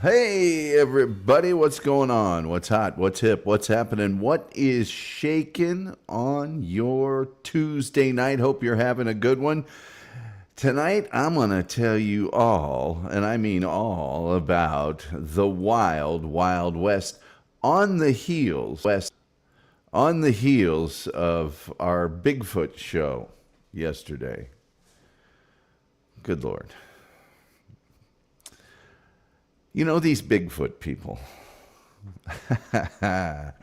Hey, everybody, what's going on? What's hot? What's hip? What's happening? What is shaking on your Tuesday night? Hope you're having a good one. Tonight, I'm going to tell you all, and I mean all, about the wild, wild west on the heels of our Bigfoot show yesterday. Good Lord. You know, these Bigfoot people, and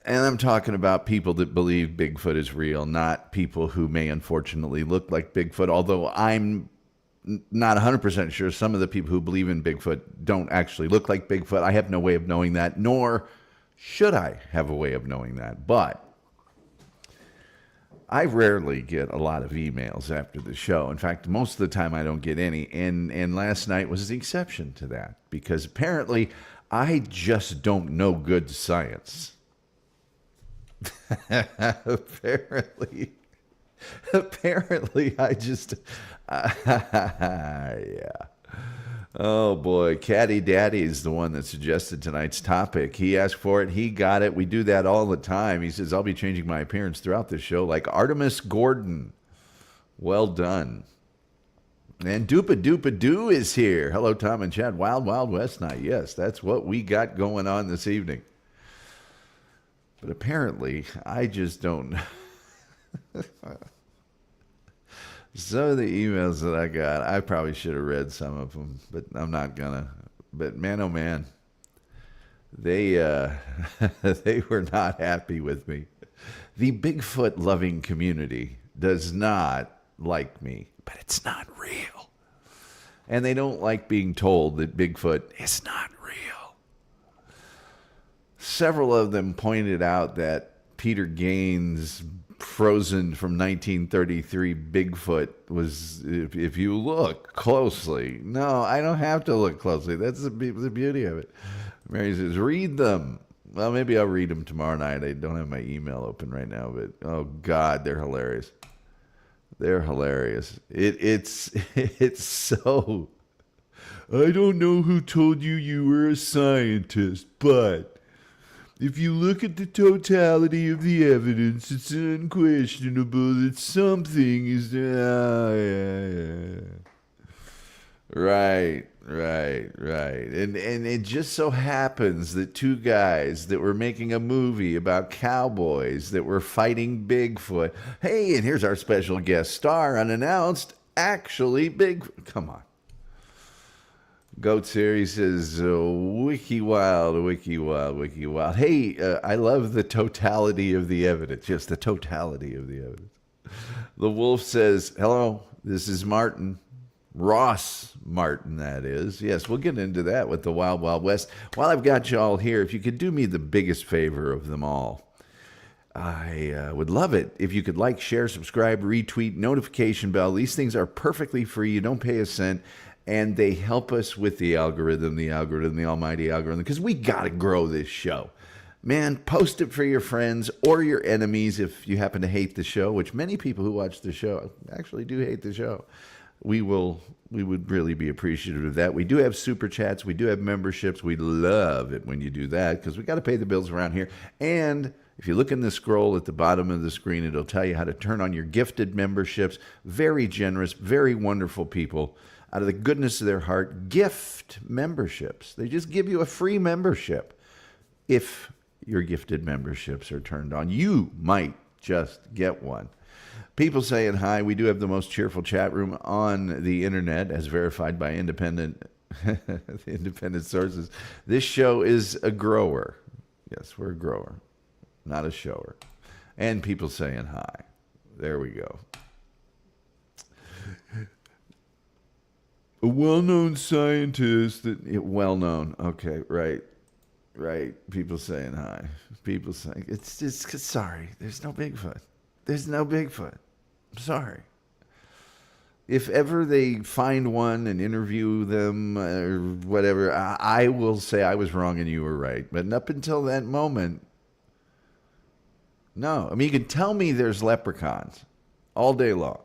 I'm talking about people that believe Bigfoot is real, not people who may unfortunately look like Bigfoot, although I'm not 100% sure some of the people who believe in Bigfoot don't actually look like Bigfoot. I have no way of knowing that, nor should I have a way of knowing that. But I rarely get a lot of emails after the show. In fact, most of the time I don't get any. And last night was the exception to that because apparently I just don't know good science. apparently I just, yeah. Oh boy, Caddy Daddy is the one that suggested tonight's topic. He asked for it, he got it. We do that all the time. He says, I'll be changing my appearance throughout the show like Artemus Gordon. Well done. And Doopa Doopa Doo is here. Hello, Tom and Chad. Wild Wild West night. Yes, that's what we got going on this evening. But apparently, I just don't. Some of the emails that I got, I probably should have read some of them, but I'm not gonna. But man, oh man, they they were not happy with me. The Bigfoot loving community does not like me, but it's not real, and they don't like being told that Bigfoot is not real. Several of them pointed out that Peter Gaines' frozen from 1933 Bigfoot was, if you look closely. No, I don't have to look closely. That's the beauty of it. Mary says, read them. Well, maybe I'll read them tomorrow night. I don't have my email open right now, but oh God, they're hilarious. They're hilarious. It's so, I don't know who told you you were a scientist, but if you look at the totality of the evidence, it's unquestionable that something is... Right. And it just so happens that two guys that were making a movie about cowboys that were fighting Bigfoot. Hey, and here's our special guest star, unannounced, actually Bigfoot. Come on. Goats here, he says, wiki wild. Hey, I love the totality of the evidence. Just the totality of the evidence. The wolf says, hello, this is Martin. Ross Martin, that is. Yes, we'll get into that with the Wild Wild West. While I've got you all here, if you could do me the biggest favor of them all, I would love it if you could like, share, subscribe, retweet, notification bell. These things are perfectly free. You don't pay a cent. And they help us with the algorithm, the almighty algorithm, because we got to grow this show. Man, post it for your friends or your enemies if you happen to hate the show, which many people who watch the show actually do hate the show. We would really be appreciative of that. We do have super chats. We do have memberships. We love it when you do that because we got to pay the bills around here. And if you look in the scroll at the bottom of the screen, it'll tell you how to turn on your gifted memberships. Very generous, very wonderful people. Out of the goodness of their heart, gift memberships. They just give you a free membership. If your gifted memberships are turned on, you might just get one. People saying hi. We do have the most cheerful chat room on the internet, as verified by independent sources. This show is a grower. Yes, we're a grower, not a shower. And people saying hi. There we go. A well-known scientist well-known. Okay, right. People saying hi. People saying, it's just, sorry, there's no Bigfoot. I'm sorry. If ever they find one and interview them or whatever, I will say I was wrong and you were right. But up until that moment, no. I mean, you can tell me there's leprechauns all day long.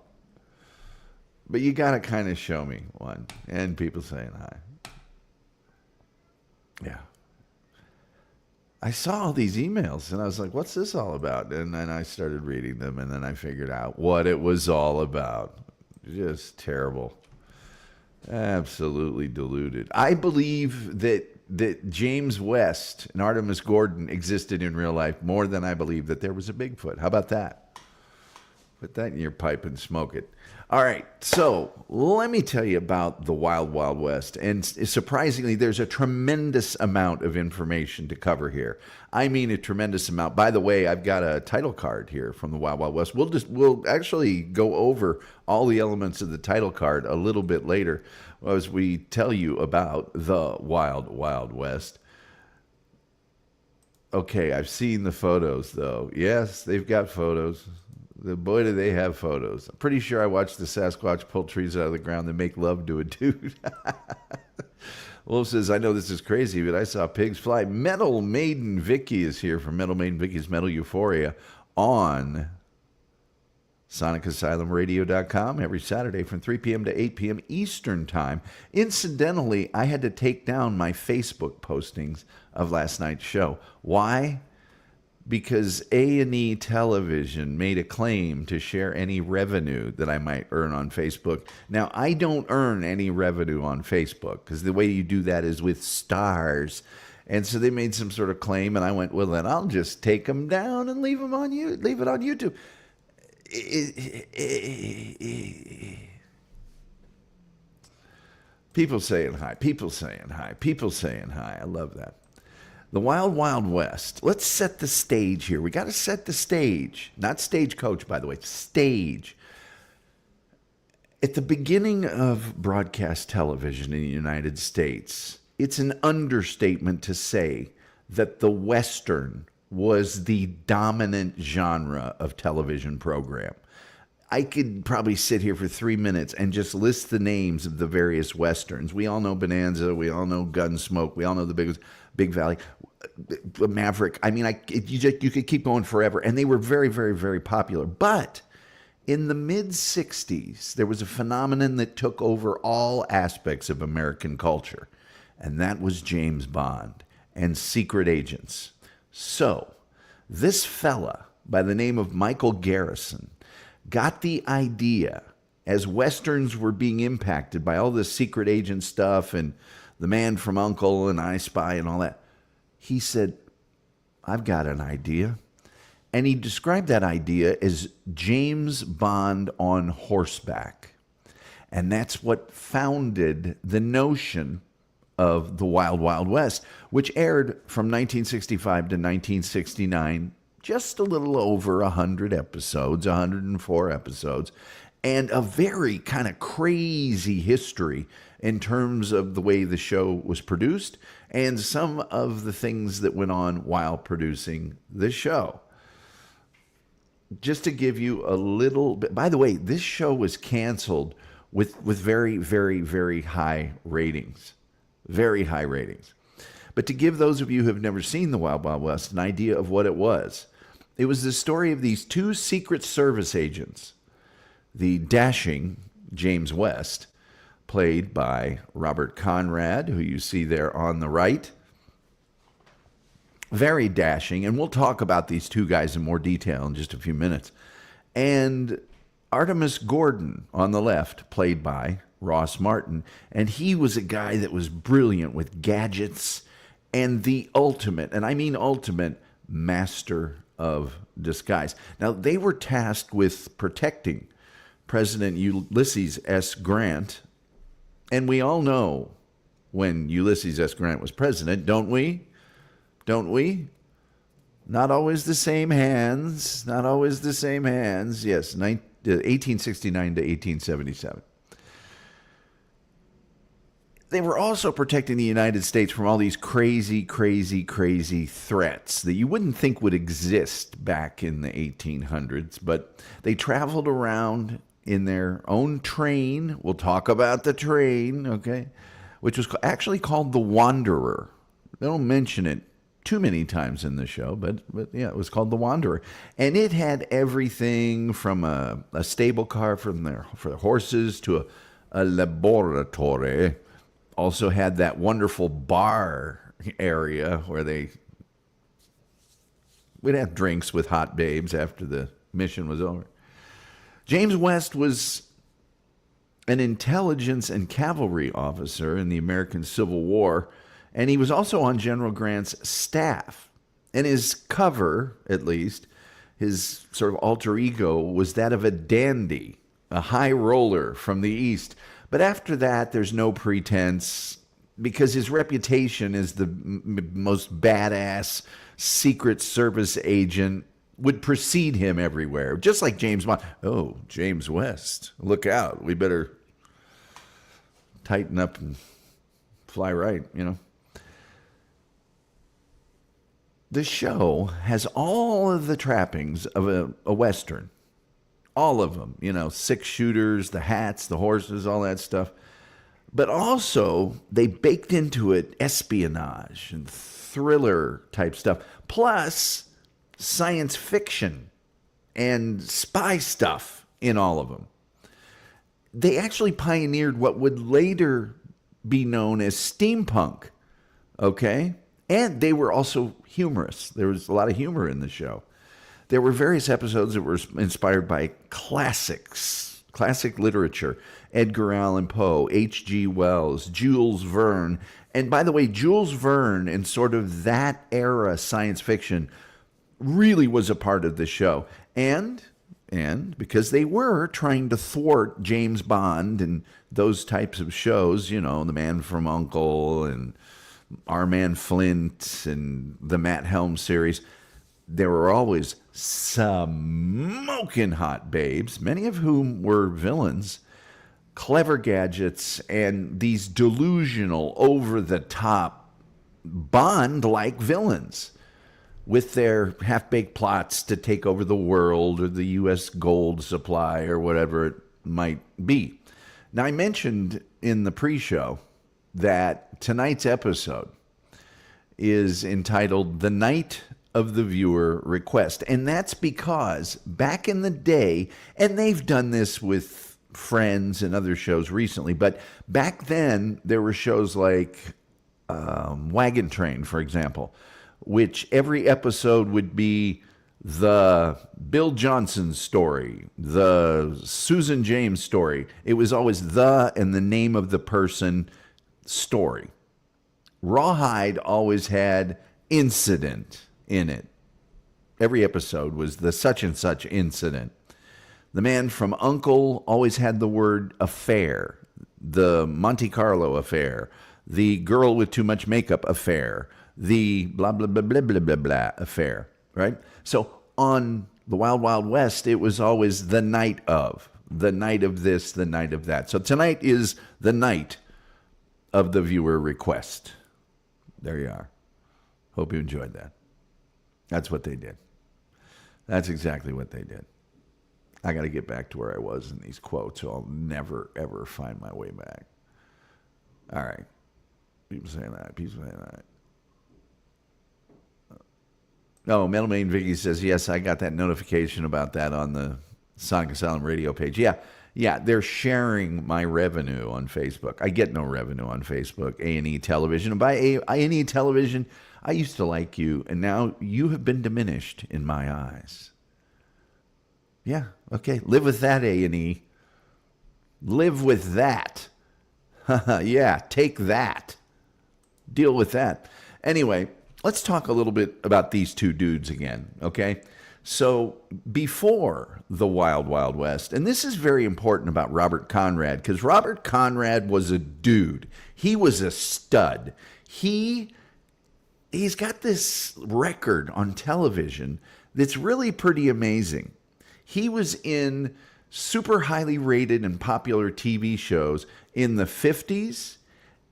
But you got to kind of show me one. And people saying hi. Yeah. I saw all these emails and I was like, what's this all about? And then I started reading them and then I figured out what it was all about. Just terrible. Absolutely deluded. I believe that James West and Artemus Gordon existed in real life more than I believe that there was a Bigfoot. How about that? Put that in your pipe and smoke it. All right, so let me tell you about the Wild Wild West. And surprisingly, there's a tremendous amount of information to cover here. I mean, a tremendous amount. By the way, I've got a title card here from the Wild Wild West. We'll actually go over all the elements of the title card a little bit later as we tell you about the Wild Wild West. Okay, I've seen the photos, though. Yes, they've got photos. Boy, do they have photos. I'm pretty sure I watched the Sasquatch pull trees out of the ground and make love to a dude. Wolf says, I know this is crazy, but I saw pigs fly. Metal Maiden Vicky is here from Metal Maiden Vicky's Metal Euphoria on SonicAsylumRadio.com every Saturday from 3 p.m. to 8 p.m. Eastern Time. Incidentally, I had to take down my Facebook postings of last night's show. Why? Because A&E Television made a claim to share any revenue that I might earn on Facebook. Now, I don't earn any revenue on Facebook because the way you do that is with stars. And so they made some sort of claim, and I went, well, then I'll just take them down and leave it on YouTube. People saying hi. I love that. The Wild Wild West. Let's set the stage here. We got to set the stage. Not stagecoach, by the way. Stage. At the beginning of broadcast television in the United States, it's an understatement to say that the Western was the dominant genre of television program. I could probably sit here for 3 minutes and just list the names of the various Westerns. We all know Bonanza. We all know Gunsmoke. We all know the Big Valley, Maverick. I mean, you could keep going forever. And they were very, very, very popular. But in the mid-'60s, there was a phenomenon that took over all aspects of American culture. And that was James Bond and secret agents. So this fella by the name of Michael Garrison got the idea as Westerns were being impacted by all this secret agent stuff and The Man from U.N.C.L.E. and I Spy and all that. He said, I've got an idea. And he described that idea as James Bond on horseback. And that's what founded the notion of the Wild Wild West, which aired from 1965 to 1969, just a little over 100 episodes, 104 episodes, and a very kind of crazy history in terms of the way the show was produced and some of the things that went on while producing the show. Just to give you a little bit, by the way, this show was canceled with very, very, very high ratings. Very high ratings. But to give those of you who have never seen the Wild Wild West an idea of what it was the story of these two Secret Service agents. The dashing James West, played by Robert Conrad, who you see there on the right. Very dashing, and we'll talk about these two guys in more detail in just a few minutes. And Artemus Gordon on the left, played by Ross Martin, and he was a guy that was brilliant with gadgets and the ultimate, and I mean ultimate, master of disguise. Now, they were tasked with protecting President Ulysses S. Grant, and we all know when Ulysses S. Grant was president, don't we? Don't we? Not always the same hands. Not always the same hands. Yes, 1869 to 1877. They were also protecting the United States from all these crazy, crazy, crazy threats that you wouldn't think would exist back in the 1800s. But they traveled around in their own train. We'll talk about the train, okay, which was actually called the Wanderer. They don't mention it too many times in the show, but yeah, it was called the Wanderer. And it had everything from a stable car for the horses to a laboratory. Also had that wonderful bar area where we'd have drinks with hot babes after the mission was over. James West was an intelligence and cavalry officer in the American Civil War, and he was also on General Grant's staff. And his cover, at least, his sort of alter ego, was that of a dandy, a high roller from the East. But after that, there's no pretense, because his reputation as the most badass Secret Service agent would precede him everywhere, just like James Bond. Oh, James West, look out. We better tighten up and fly right, The show has all of the trappings of a Western. All of them, 6 shooters, the hats, the horses, all that stuff. But also, they baked into it espionage and thriller type stuff, plus science fiction and spy stuff in all of them. They actually pioneered what would later be known as steampunk, okay? And they were also humorous. There was a lot of humor in the show. There were various episodes that were inspired by classics, classic literature. Edgar Allan Poe, H.G. Wells, Jules Verne. And by the way, Jules Verne and sort of that era science fiction really was a part of the show. And because they were trying to thwart James Bond and those types of shows, The Man from U.N.C.L.E. and Our Man Flint and the Matt Helm series, there were always smoking hot babes, many of whom were villains, clever gadgets, and these delusional, over-the-top Bond-like villains with their half-baked plots to take over the world or the U.S. gold supply or whatever it might be. Now, I mentioned in the pre-show that tonight's episode is entitled The Night of the Viewer Request. And that's because back in the day, and they've done this with Friends and other shows recently, but back then there were shows like Wagon Train, for example, which every episode would be the Bill Johnson story, the Susan James story. It was always the and the name of the person story. Rawhide always had incident in it. Every episode was the such and such incident. The Man from U.N.C.L.E. always had the word affair, the Monte Carlo affair, the girl with too much makeup affair, the blah, blah, blah, blah, blah, blah, blah affair, right? So on the Wild Wild West, it was always the night of this, the night of that. So tonight is the night of the viewer request. There you are. Hope you enjoyed that. That's what they did. That's exactly what they did. I got to get back to where I was in these quotes, so I'll never, ever find my way back. All right. People saying that. No, Metal Main Vicky says, yes, I got that notification about that on the Sonic Asylum radio page. Yeah, they're sharing my revenue on Facebook. I get no revenue on Facebook, A&E Television. And by A&E Television, I used to like you, and now you have been diminished in my eyes. Yeah, okay. Live with that, A&E. Live with that. Yeah, take that. Deal with that. Anyway, let's talk a little bit about these two dudes again, okay? So before the Wild Wild West, and this is very important about Robert Conrad, because Robert Conrad was a dude. He was a stud. He's got this record on television that's really pretty amazing. He was in super highly rated and popular TV shows in the 50s,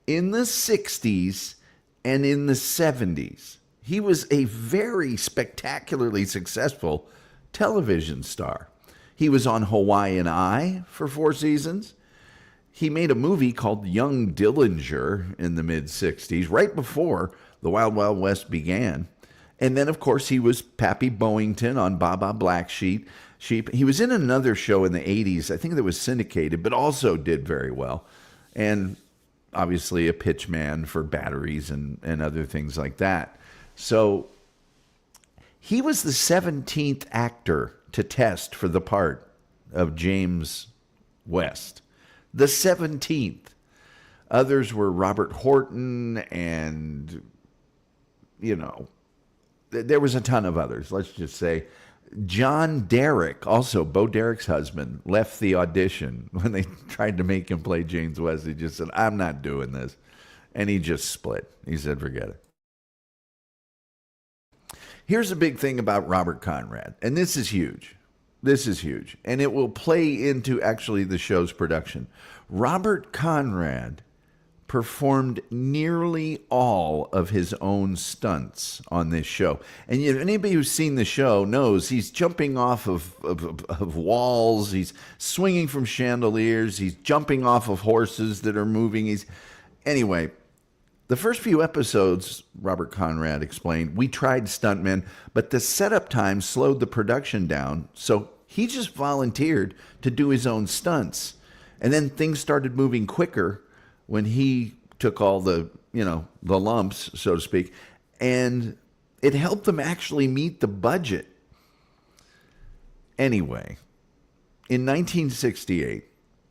in the 60s, and in the 70s. He was a very spectacularly successful television star. He was on Hawaiian Eye for 4 seasons. He made a movie called Young Dillinger in the mid-60s, right before the Wild Wild West began. And then, of course, he was Pappy Boington on Baba Black Sheep. He was in another show in the 80s, I think that was syndicated, but also did very well. And obviously a pitch man for batteries and other things like that. So he was the 17th actor to test for the part of James West. The 17th. Others were Robert Horton and, there was a ton of others. Let's just say John Derrick, also Bo Derrick's husband, left the audition when they tried to make him play James West. He just said, I'm not doing this. And he just split. He said, forget it. Here's a big thing about Robert Conrad, and this is huge. This is huge, and it will play into actually the show's production. Robert Conrad performed nearly all of his own stunts on this show. And anybody who's seen the show knows he's jumping off of walls, he's swinging from chandeliers, he's jumping off of horses that are moving. Anyway, the first few episodes, Robert Conrad explained, we tried stuntmen, but the setup time slowed the production down, so he just volunteered to do his own stunts. And then things started moving quicker when he took all the lumps, so to speak, and it helped them actually meet the budget. Anyway, in 1968,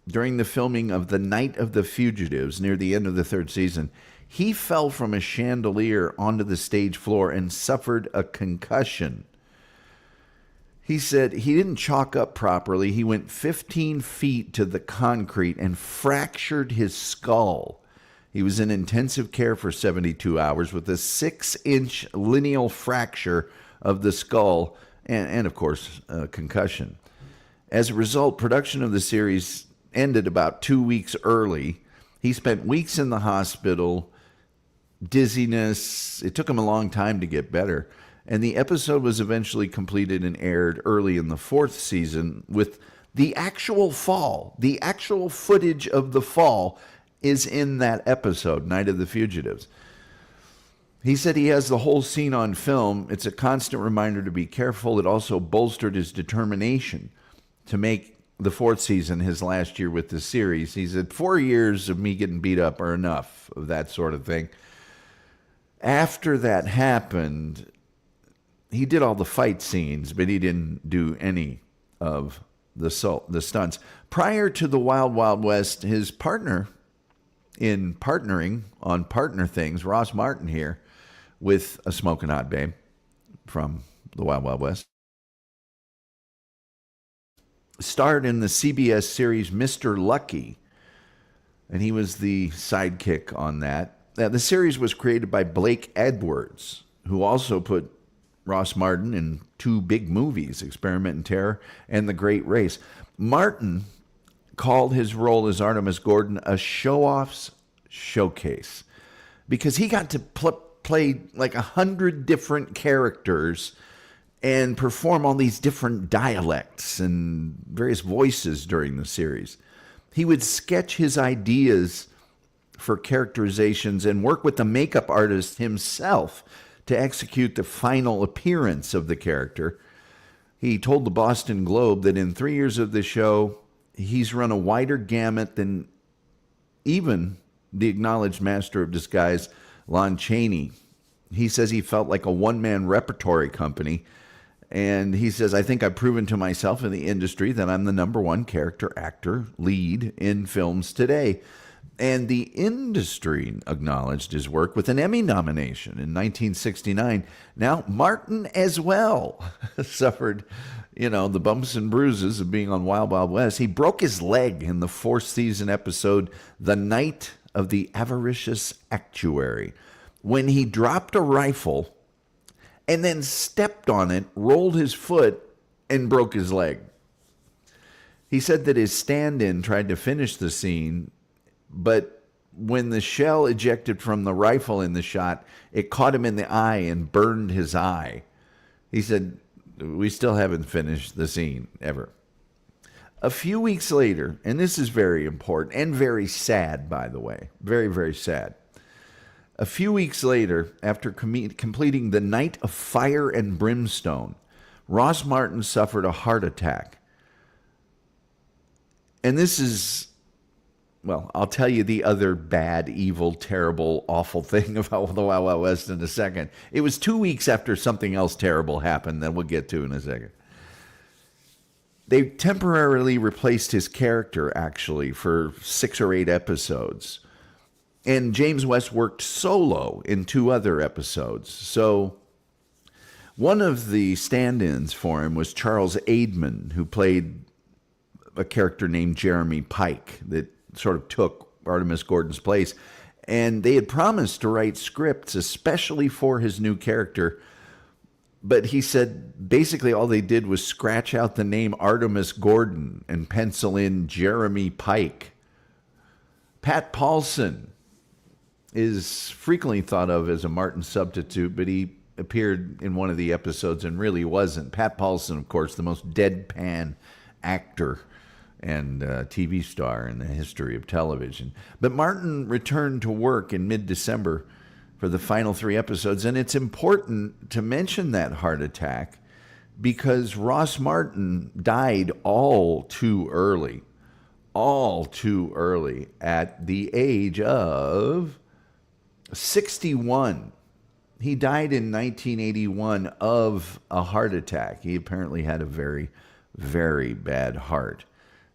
during the filming of The Night of the Fugitives, near the end of the third season, he fell from a chandelier onto the stage floor and suffered a concussion. He said he didn't chalk up properly. He went 15 feet to the concrete and fractured his skull. He was in intensive care for 72 hours with a 6-inch lineal fracture of the skull and of course, a concussion. As a result, production of the series ended about 2 weeks early. He spent weeks in the hospital, dizziness. It took him a long time to get better. And the episode was eventually completed and aired early in the fourth season with the actual fall. The actual footage of the fall is in that episode, Night of the Fugitives. He said he has the whole scene on film. It's a constant reminder to be careful. It also bolstered his determination to make the fourth season his last year with the series. He said, 4 years of me getting beat up are enough of that sort of thing. After that happened, he did all the fight scenes, but he didn't do any of the stunts. Prior to the Wild Wild West, his partner in partnering on partner things, Ross Martin here, with a smoking hot babe from the Wild Wild West, starred in the CBS series Mr. Lucky, and he was the sidekick on that. Now, the series was created by Blake Edwards, who also put Ross Martin in 2 big movies, Experiment in Terror and The Great Race. Martin called his role as Artemus Gordon a show-off's showcase because he got to play like 100 different characters and perform all these different dialects and various voices during the series. He would sketch his ideas for characterizations and work with the makeup artist himself to execute the final appearance of the character. He told the Boston Globe that in 3 years of the show, he's run a wider gamut than even the acknowledged master of disguise, Lon Chaney. He says he felt like a one-man repertory company. And he says, I think I've proven to myself in the industry that I'm the #1 character actor lead in films today. And the industry acknowledged his work with an Emmy nomination in 1969. Now, Martin as well suffered, the bumps and bruises of being on Wild Wild West. He broke his leg in the 4th season episode, The Night of the Avaricious Actuary, when he dropped a rifle and then stepped on it, rolled his foot, and broke his leg. He said that his stand-in tried to finish the scene, but when the shell ejected from the rifle in the shot, it caught him in the eye and burned his eye. He said, we still haven't finished the scene, ever. A few weeks later, and this is very important and very sad, by the way, very, very sad. A few weeks later, after completing The Night of Fire and Brimstone, Ross Martin suffered a heart attack. And this is Well, I'll tell you the other bad, evil, terrible, awful thing about the Wild Wild West in a second. It was 2 weeks after something else terrible happened that we'll get to in a second. They temporarily replaced his character, actually, for 6 or 8 episodes. And James West worked solo in 2 other episodes. So one of the stand-ins for him was Charles Aidman, who played a character named Jeremy Pike that sort of took Artemus Gordon's place. And they had promised to write scripts especially for his new character. But he said basically all they did was scratch out the name Artemus Gordon and pencil in Jeremy Pike. Pat Paulson is frequently thought of as a Martin substitute, but he appeared in one of the episodes and really wasn't. Pat Paulson, of course, the most deadpan actor and TV star in the history of television. But Martin returned to work in mid-December for the final 3 episodes, and it's important to mention that heart attack because Ross Martin died all too early at the age of 61. He died in 1981 of a heart attack. He apparently had a very, very bad heart.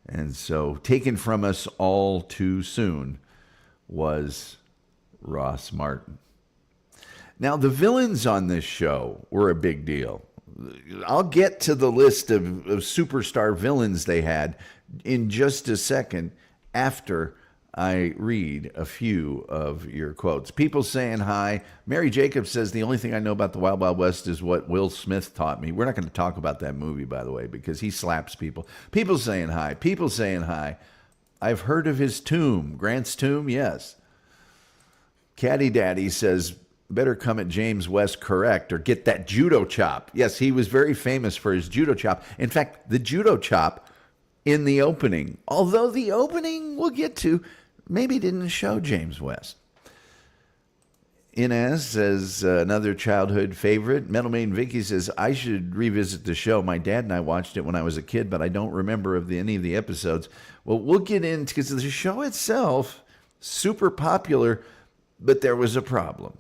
And so taken from us all too soon was Ross Martin. Now, the villains on this show were a big deal. I'll get to the list of superstar villains they had in just a second after I read a few of your quotes. People saying hi. Mary Jacobs says, the only thing I know about the Wild Wild West is what Will Smith taught me. We're not going to talk about that movie, by the way, because he slaps people. People saying hi. People saying hi. I've heard of his tomb. Grant's tomb, yes. Caddy Daddy says, better come at James West correct or get that judo chop. Yes, he was very famous for his judo chop. In fact, the judo chop in the opening, although the opening we'll get to, maybe didn't show James West. Inez says, another childhood favorite. Metal Maiden Vicky says, I should revisit the show. My dad and I watched it when I was a kid, but I don't remember any of the episodes. Well, we'll get into, because the show itself, super popular, but there was a problem.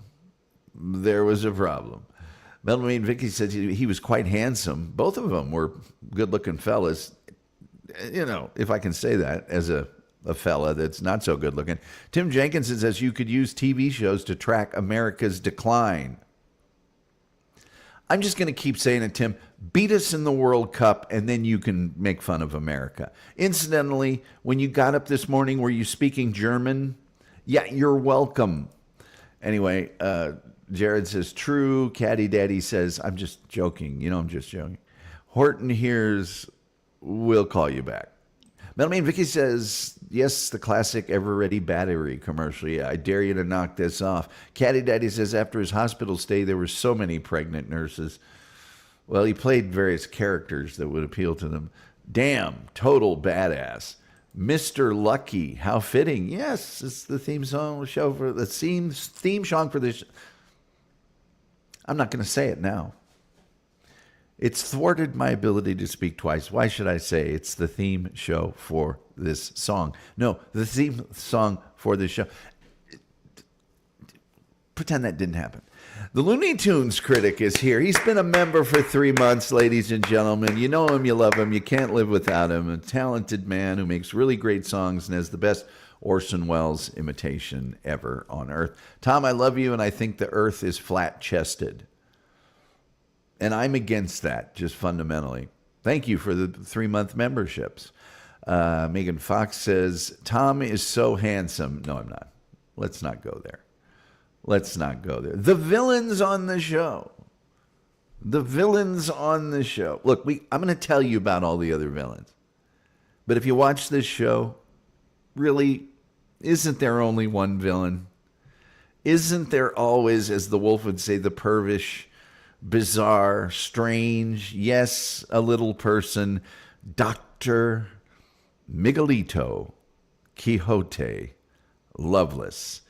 Metal Maiden Vicky said he was quite handsome. Both of them were good-looking fellas. You know, if I can say that as a fella that's not so good looking. Tim Jenkins says you could use TV shows to track America's decline. I'm just going to keep saying it, Tim. Beat us in the World Cup, and then you can make fun of America. Incidentally, when you got up this morning, were you speaking German? Yeah, you're welcome. Anyway, Jared says, true. Caddy Daddy says, I'm just joking. You know I'm just joking. Horton hears, we'll call you back. Metal Man Vicky says, yes, the classic Ever Ready battery commercial. Yeah, I dare you to knock this off. Caddy Daddy says, after his hospital stay, there were so many pregnant nurses. Well, he played various characters that would appeal to them. Damn, total badass. Mr. Lucky, how fitting. Yes, it's the theme song show for the theme song for this. I'm not going to say it now. It's thwarted my ability to speak twice. Why should I say it's the theme show for this song? No, the theme song for this show. Pretend that didn't happen. The Looney Tunes critic is here. He's been a member for 3 months, ladies and gentlemen. You know him, you love him, you can't live without him. A talented man who makes really great songs and has the best Orson Welles imitation ever on earth. Tom, I love you, and I think the earth is flat-chested. And I'm against that, just fundamentally. Thank you for the 3-month memberships. Megan Fox says, Tom is so handsome. No, I'm not. Let's not go there. Let's not go there. The villains on the show. Look, I'm going to tell you about all the other villains. But if you watch this show, really, isn't there only one villain? Isn't there always, as the wolf would say, the pervish, bizarre, strange, yes, a little person, Dr. Miguelito Quixote Loveless,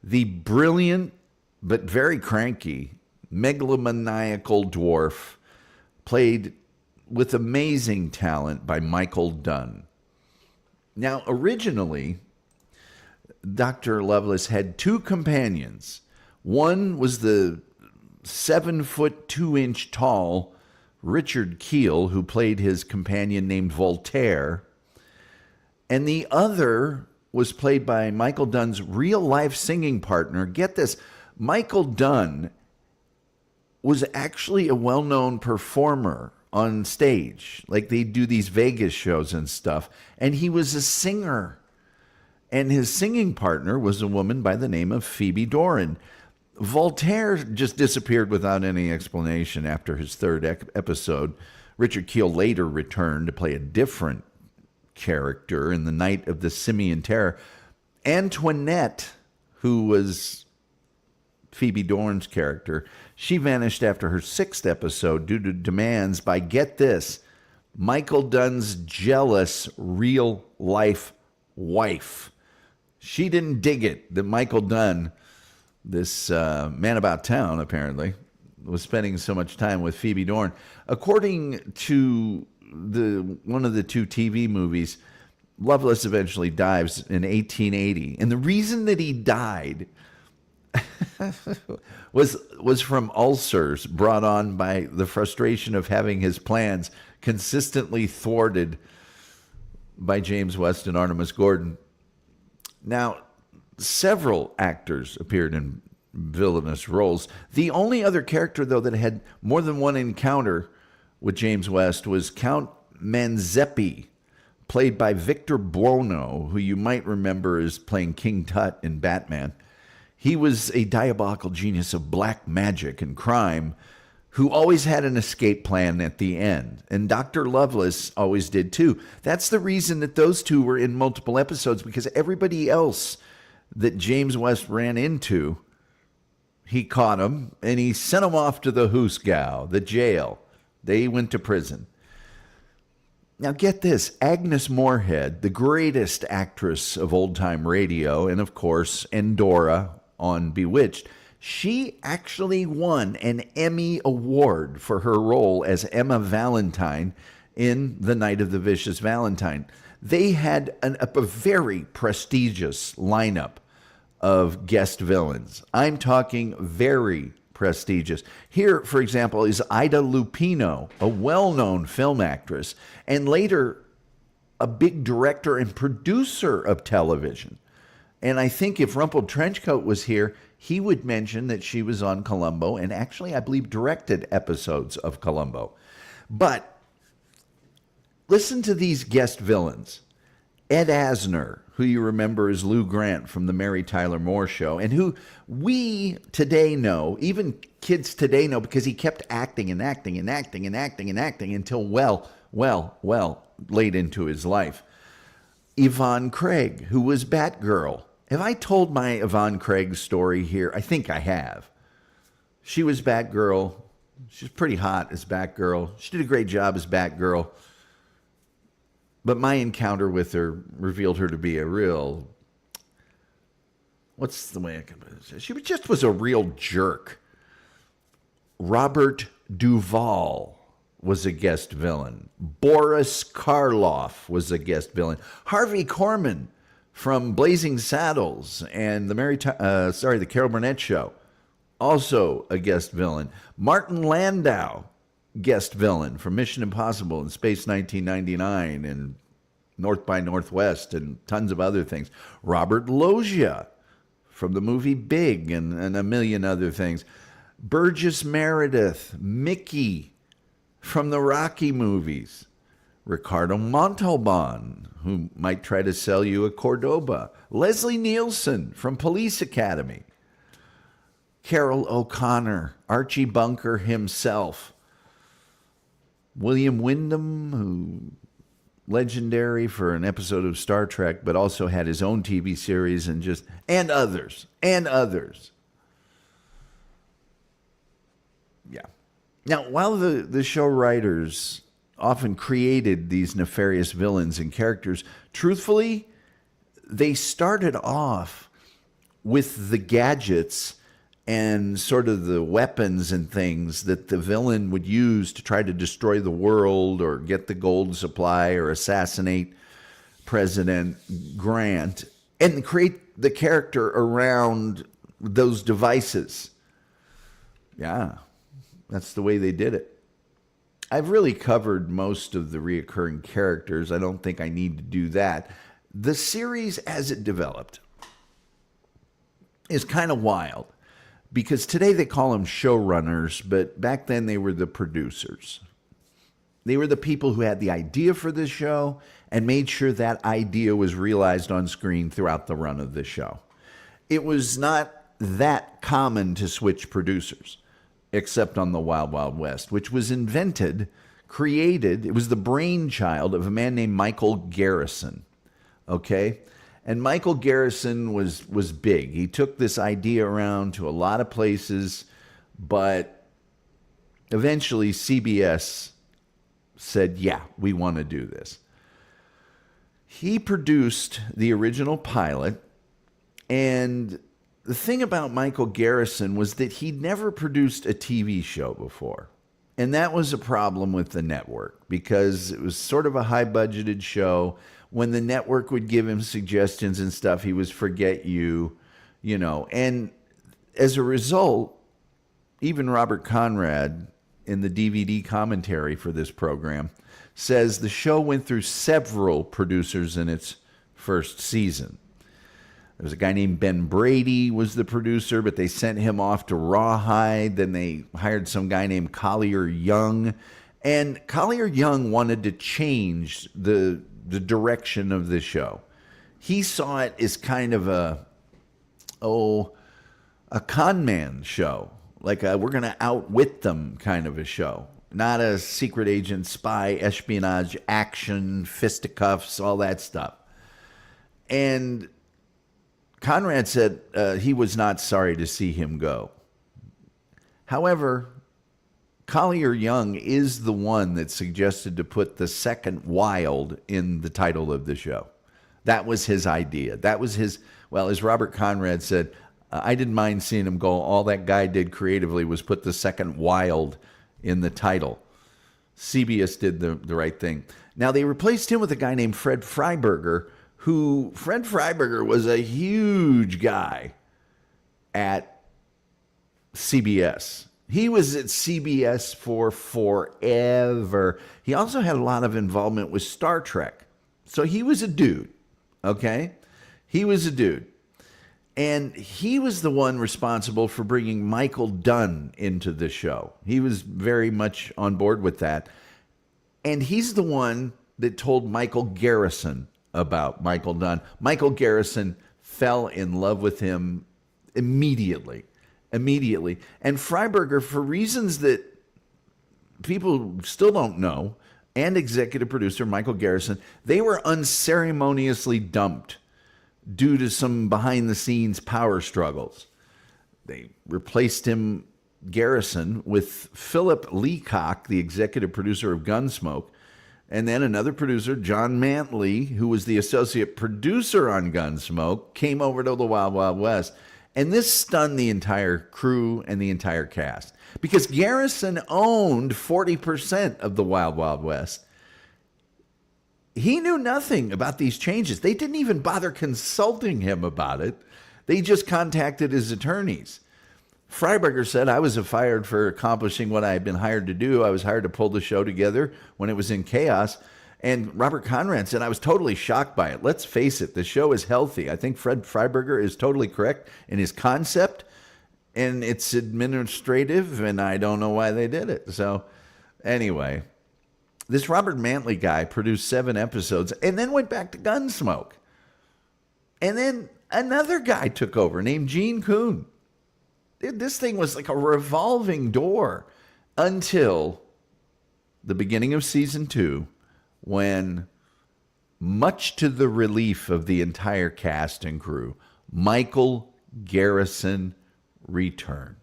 the brilliant but very cranky megalomaniacal dwarf, played with amazing talent by Michael Dunn. Now, originally, Dr. Lovelace had two companions. One was the 7'2" tall Richard Keel, who played his companion named Voltaire. And the other was played by Michael Dunn's real-life singing partner. Get this, Michael Dunn was actually a well-known performer on stage. Like, they do these Vegas shows and stuff. And he was a singer. And his singing partner was a woman by the name of Phoebe Doran. Voltaire just disappeared without any explanation after his third episode. Richard Keel later returned to play a different character in The Night of the Simian Terror. Antoinette, who was Phoebe Doran's character, she vanished after her sixth episode due to demands by, get this, Michael Dunn's jealous real-life wife. She didn't dig it that Michael Dunn, this man about town, apparently, was spending so much time with Phoebe Doran. According to one of the two TV movies, Lovelace eventually dies in 1880. And the reason that he died was from ulcers brought on by the frustration of having his plans consistently thwarted by James West and Artemus Gordon. Now, several actors appeared in villainous roles. The only other character, though, that had more than one encounter with James West was Count Manzeppi, played by Victor Buono, who you might remember as playing King Tut in Batman. He was a diabolical genius of black magic and crime who always had an escape plan at the end. And Dr. Lovelace always did too. That's the reason that those two were in multiple episodes, because everybody else that James West ran into, he caught them and he sent them off to the Hoosgow, the jail. They went to prison. Now get this, Agnes Moorehead, the greatest actress of old-time radio, and of course, Endora on Bewitched, she actually won an Emmy Award for her role as Emma Valentine in The Night of the Vicious Valentine. They had a very prestigious lineup of guest villains. I'm talking very prestigious. Here, for example, is Ida Lupino, a well-known film actress, and later a big director and producer of television. And I think if Rumpled Trenchcoat was here, he would mention that she was on Columbo and actually, I believe, directed episodes of Columbo. But listen to these guest villains. Ed Asner, who you remember as Lou Grant from the Mary Tyler Moore Show, and who we today know, even kids today know, because he kept acting and acting and acting and acting and acting until well late into his life. Yvonne Craig, who was Batgirl. Have I told my Yvonne Craig story here? I think I have. She was Batgirl. She's pretty hot as Batgirl. She did a great job as Batgirl. But my encounter with her revealed her to be a real, what's the way I can put it? She just was a real jerk. Robert Duvall was a guest villain. Boris Karloff was a guest villain. Harvey Korman from Blazing Saddles and the Carol Burnett Show, also a guest villain. Martin Landau, guest villain from Mission Impossible and Space 1999 and North by Northwest and tons of other things. Robert Loggia from the movie Big and a million other things. Burgess Meredith, Mickey from the Rocky movies. Ricardo Montalban, who might try to sell you a Cordoba. Leslie Nielsen from Police Academy. Carol O'Connor, Archie Bunker himself. William Wyndham, who legendary for an episode of Star Trek, but also had his own TV series and others. Yeah. Now, while the show writers often created these nefarious villains and characters, truthfully, they started off with the gadgets and sort of the weapons and things that the villain would use to try to destroy the world or get the gold supply or assassinate President Grant. and create the character around those devices. Yeah, that's the way they did it. I've really covered most of the reoccurring characters. I don't think I need to do that. The series as it developed is kind of wild because today they call them showrunners, but back then they were the producers. They were the people who had the idea for this show and made sure that idea was realized on screen throughout the run of the show. It was not that common to switch producers, except on the Wild Wild West, which was created, it was the brainchild of a man named Michael Garrison, okay? And Michael Garrison was big. He took this idea around to a lot of places, but eventually CBS said, yeah, we want to do this. He produced the original pilot, and the thing about Michael Garrison was that he'd never produced a TV show before. And that was a problem with the network because it was sort of a high-budgeted show. When the network would give him suggestions and stuff, he was forget you, you know. And as a result, even Robert Conrad, in the DVD commentary for this program, says the show went through several producers in its first season. There was a guy named Ben Brady was the producer, but they sent him off to Rawhide. Then they hired some guy named Collier Young. And Collier Young wanted to change the direction of the show. He saw it as kind of a con man show. Like we're going to outwit them kind of a show. Not a secret agent, spy, espionage, action, fisticuffs, all that stuff. And Conrad said he was not sorry to see him go. However, Collier Young is the one that suggested to put the second wild in the title of the show. That was his idea. That was his, well, as Robert Conrad said, I didn't mind seeing him go. All that guy did creatively was put the second wild in the title. CBS did the right thing. Now, they replaced him with a guy named Fred Freiberger, Fred Freiberger was a huge guy at CBS. He was at CBS for forever. He also had a lot of involvement with Star Trek. So he was a dude, okay? He was a dude. And he was the one responsible for bringing Michael Dunn into the show. He was very much on board with that. And he's the one that told Michael Garrison about Michael Dunn. Michael Garrison fell in love with him immediately. And Freiberger, for reasons that people still don't know, and executive producer Michael Garrison, they were unceremoniously dumped due to some behind-the-scenes power struggles. They replaced Garrison, with Philip Leacock, the executive producer of Gunsmoke, and then another producer, John Mantley, who was the associate producer on Gunsmoke, came over to the Wild Wild West. And this stunned the entire crew and the entire cast because Garrison owned 40% of the Wild Wild West. He knew nothing about these changes. They didn't even bother consulting him about it. They just contacted his attorneys. Freiberger said, I was fired for accomplishing what I had been hired to do. I was hired to pull the show together when it was in chaos. And Robert Conrad said, I was totally shocked by it. Let's face it, the show is healthy. I think Fred Freiberger is totally correct in his concept, and it's administrative, and I don't know why they did it. So anyway, this Robert Mantley guy produced 7 episodes and then went back to Gunsmoke. And then another guy took over named Gene Kuhn. This thing was like a revolving door until the beginning of season 2, when, much to the relief of the entire cast and crew, Michael Garrison returned.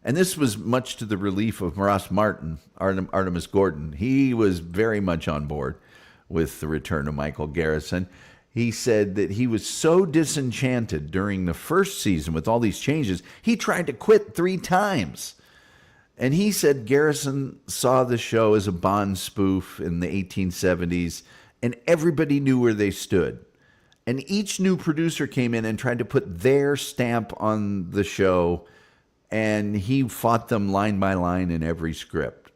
And this was much to the relief of Ross Martin, Artemus Gordon. He was very much on board with the return of Michael Garrison. He said that he was so disenchanted during the first season with all these changes, he tried to quit 3 times. And he said Garrison saw the show as a Bond spoof in the 1870s, and everybody knew where they stood. And each new producer came in and tried to put their stamp on the show, and he fought them line by line in every script.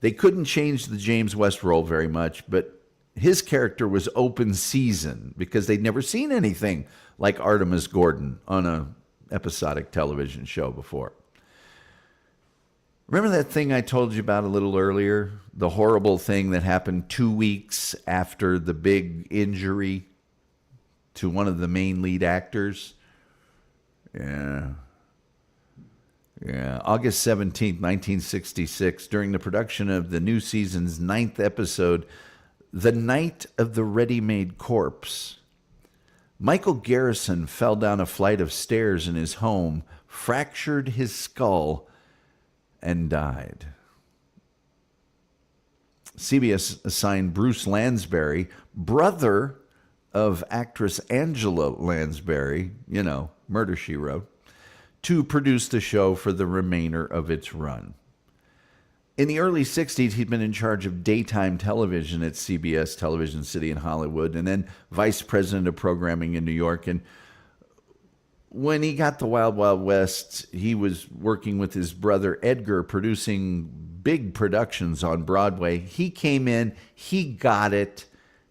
They couldn't change the James West role very much, but his character was open season because they'd never seen anything like Artemus Gordon on an episodic television show before. Remember that thing I told you about a little earlier? The horrible thing that happened 2 weeks after the big injury to one of the main lead actors? Yeah. August 17th, 1966, during the production of the new season's 9th episode, The Night of the Ready-Made Corpse, Michael Garrison fell down a flight of stairs in his home, fractured his skull, and died. CBS assigned Bruce Lansbury, brother of actress Angela Lansbury, Murder, She Wrote, to produce the show for the remainder of its run. In the early 60s, he'd been in charge of daytime television at CBS Television City in Hollywood, and then vice president of programming in New York. And when he got to Wild Wild West, he was working with his brother Edgar, producing big productions on Broadway. He came in, he got it,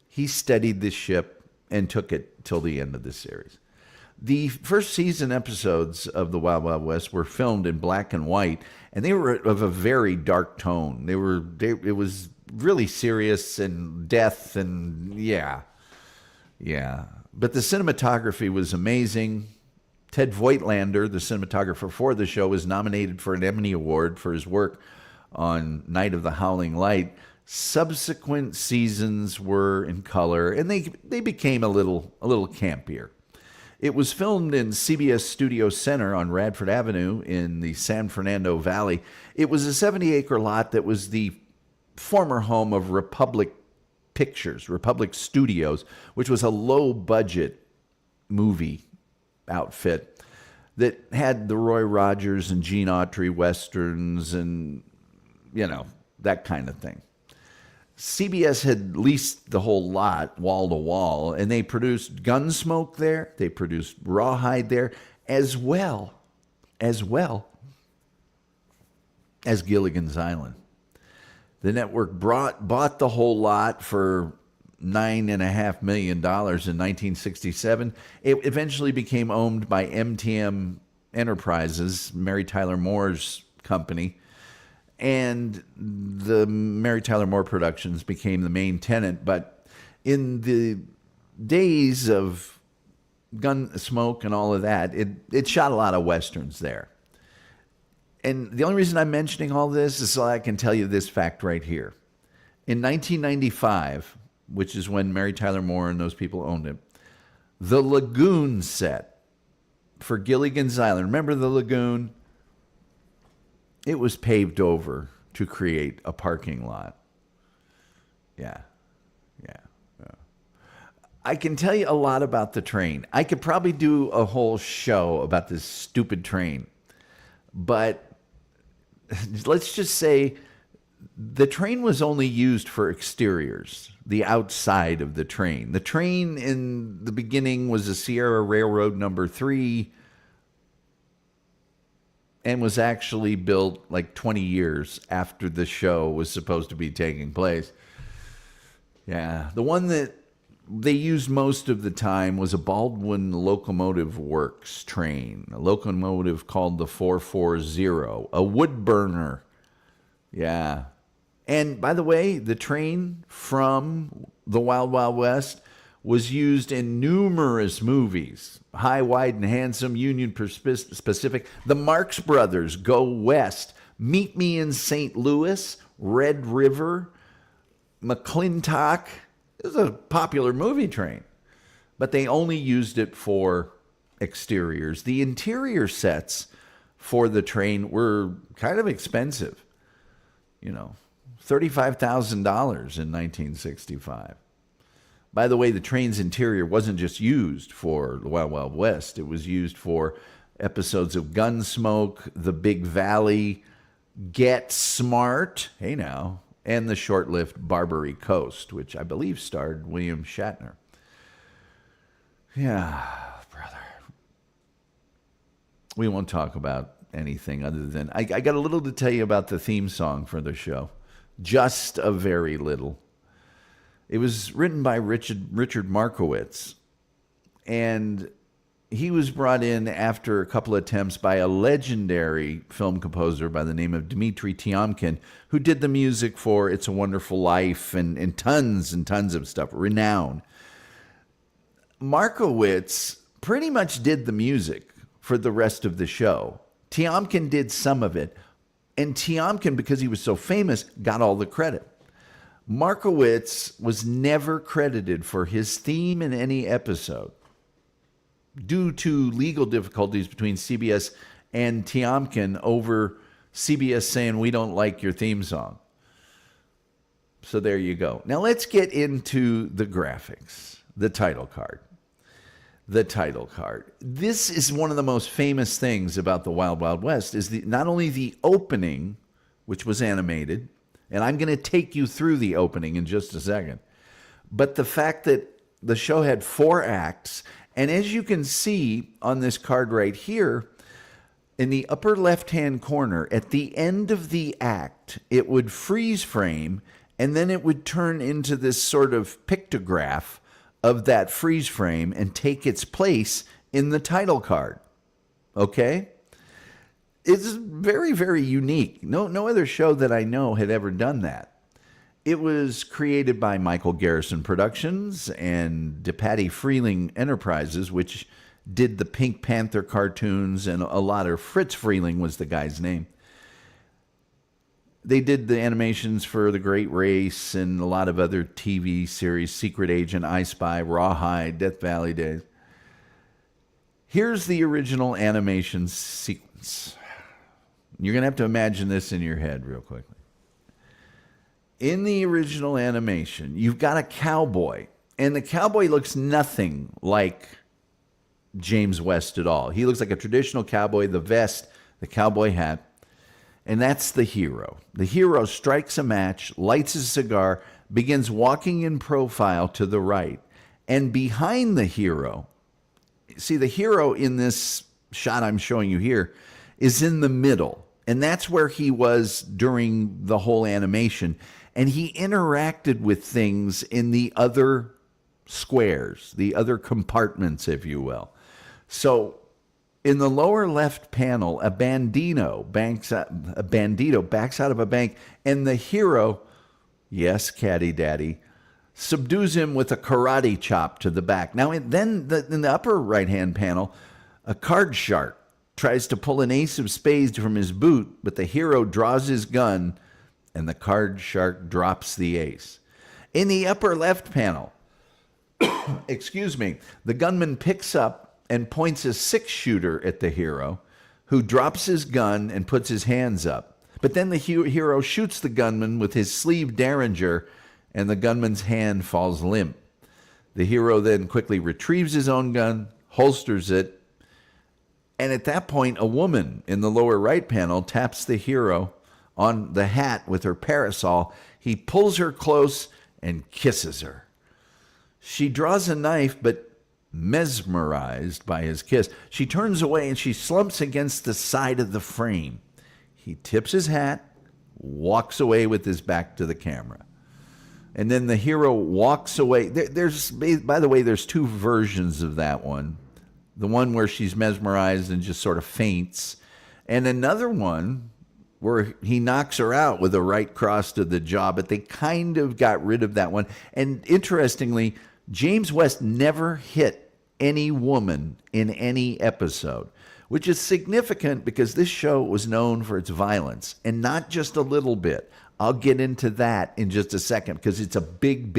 he steadied the ship, and took it till the end of the series. The first season episodes of the Wild Wild West were filmed in black and white, and they were of a very dark tone. It was really serious and death and yeah. But the cinematography was amazing. Ted Voigtlander, the cinematographer for the show, was nominated for an Emmy Award for his work on Night of the Howling Light. Subsequent seasons were in color, and they became a little campier. It was filmed in CBS Studio Center on Radford Avenue in the San Fernando Valley. It was a 70-acre lot that was the former home of Republic Pictures, Republic Studios, which was a low-budget movie outfit that had the Roy Rogers and Gene Autry westerns and, that kind of thing. CBS had leased the whole lot wall to wall, and they produced Gunsmoke there. They produced Rawhide there, as well as Gilligan's Island. The network bought the whole lot for $9.5 million in 1967. It eventually became owned by MTM Enterprises, Mary Tyler Moore's company, and the Mary Tyler Moore Productions became the main tenant. But in the days of Gunsmoke and all of that, it shot a lot of westerns there. And the only reason I'm mentioning all this is so I can tell you this fact right here. In 1995, which is when Mary Tyler Moore and those people owned it, the Lagoon set for Gilligan's Island, remember the Lagoon? It was paved over to create a parking lot. Yeah. I can tell you a lot about the train. I could probably do a whole show about this stupid train. But let's just say the train was only used for exteriors, the outside of the train. The train in the beginning was a Sierra Railroad number 3 and was actually built like 20 years after the show was supposed to be taking place. Yeah, the one that they used most of the time was a Baldwin Locomotive Works train, a locomotive called the 440, a wood burner. Yeah. And by the way, the train from the Wild Wild West was used in numerous movies. High, Wide, and Handsome, Union Pacific, The Marx Brothers, Go West, Meet Me in St. Louis, Red River, McClintock. It was a popular movie train, but they only used it for exteriors. The interior sets for the train were kind of expensive, $35,000 in 1965. By the way, the train's interior wasn't just used for the Wild Wild West. It was used for episodes of Gunsmoke, The Big Valley, Get Smart, hey now, and the short-lived Barbary Coast, which I believe starred William Shatner. Yeah, brother. We won't talk about anything other than I got a little to tell you about the theme song for the show. Just a very little. It was written by Richard Markowitz, and he was brought in after a couple of attempts by a legendary film composer by the name of Dmitri Tiomkin, who did the music for It's a Wonderful Life and tons of stuff, renowned. Markowitz pretty much did the music for the rest of the show. Tiomkin did some of it, and Tiomkin, because he was so famous, got all the credit. Markowitz was never credited for his theme in any episode due to legal difficulties between CBS and Tiomkin over CBS saying, we don't like your theme song. So there you go. Now let's get into the graphics, the title card. The title card. This is one of the most famous things about the Wild Wild West, is not only the opening, which was animated, and I'm going to take you through the opening in just a second, but the fact that the show had 4 acts, and as you can see on this card right here, in the upper left-hand corner, at the end of the act, it would freeze frame, and then it would turn into this sort of pictograph of that freeze frame and take its place in the title card. Okay? It's very, very unique. No other show that I know had ever done that. It was created by Michael Garrison Productions and DePatie Freeling Enterprises, which did the Pink Panther cartoons, and a lot of Fritz Freeling was the guy's name. They did the animations for The Great Race and a lot of other TV series, Secret Agent, I Spy, Rawhide, Death Valley Days. Here's the original animation sequence. You're going to have to imagine this in your head real quickly. In the original animation, you've got a cowboy, and the cowboy looks nothing like James West at all. He looks like a traditional cowboy, the vest, the cowboy hat. And that's the hero. The hero strikes a match, lights a cigar, begins walking in profile to the right. And behind the hero, see, the hero in this shot I'm showing you here is in the middle. And that's where he was during the whole animation. And he interacted with things in the other squares, the other compartments, if you will. So in the lower left panel, a bandito backs out of a bank, and the hero, yes, Caddy Daddy, subdues him with a karate chop to the back. Now, in the upper right-hand panel, a card shark tries to pull an ace of spades from his boot, but the hero draws his gun, and the card shark drops the ace. In the upper left panel, the gunman picks up and points a 6-shooter at the hero, who drops his gun and puts his hands up. But then the hero shoots the gunman with his sleeve derringer, and the gunman's hand falls limp. The hero then quickly retrieves his own gun, holsters it, and at that point, a woman in the lower right panel taps the hero on the hat with her parasol. He pulls her close and kisses her. She draws a knife, but mesmerized by his kiss, she turns away and she slumps against the side of the frame. He tips his hat, walks away with his back to the camera. And then the hero walks away. By the way, there's 2 versions of that one. The one where she's mesmerized and just sort of faints, and another one where he knocks her out with a right cross to the jaw, but they kind of got rid of that one. And interestingly, James West never hit any woman in any episode, which is significant because this show was known for its violence, and not just a little bit. I'll get into that in just a second because it's a big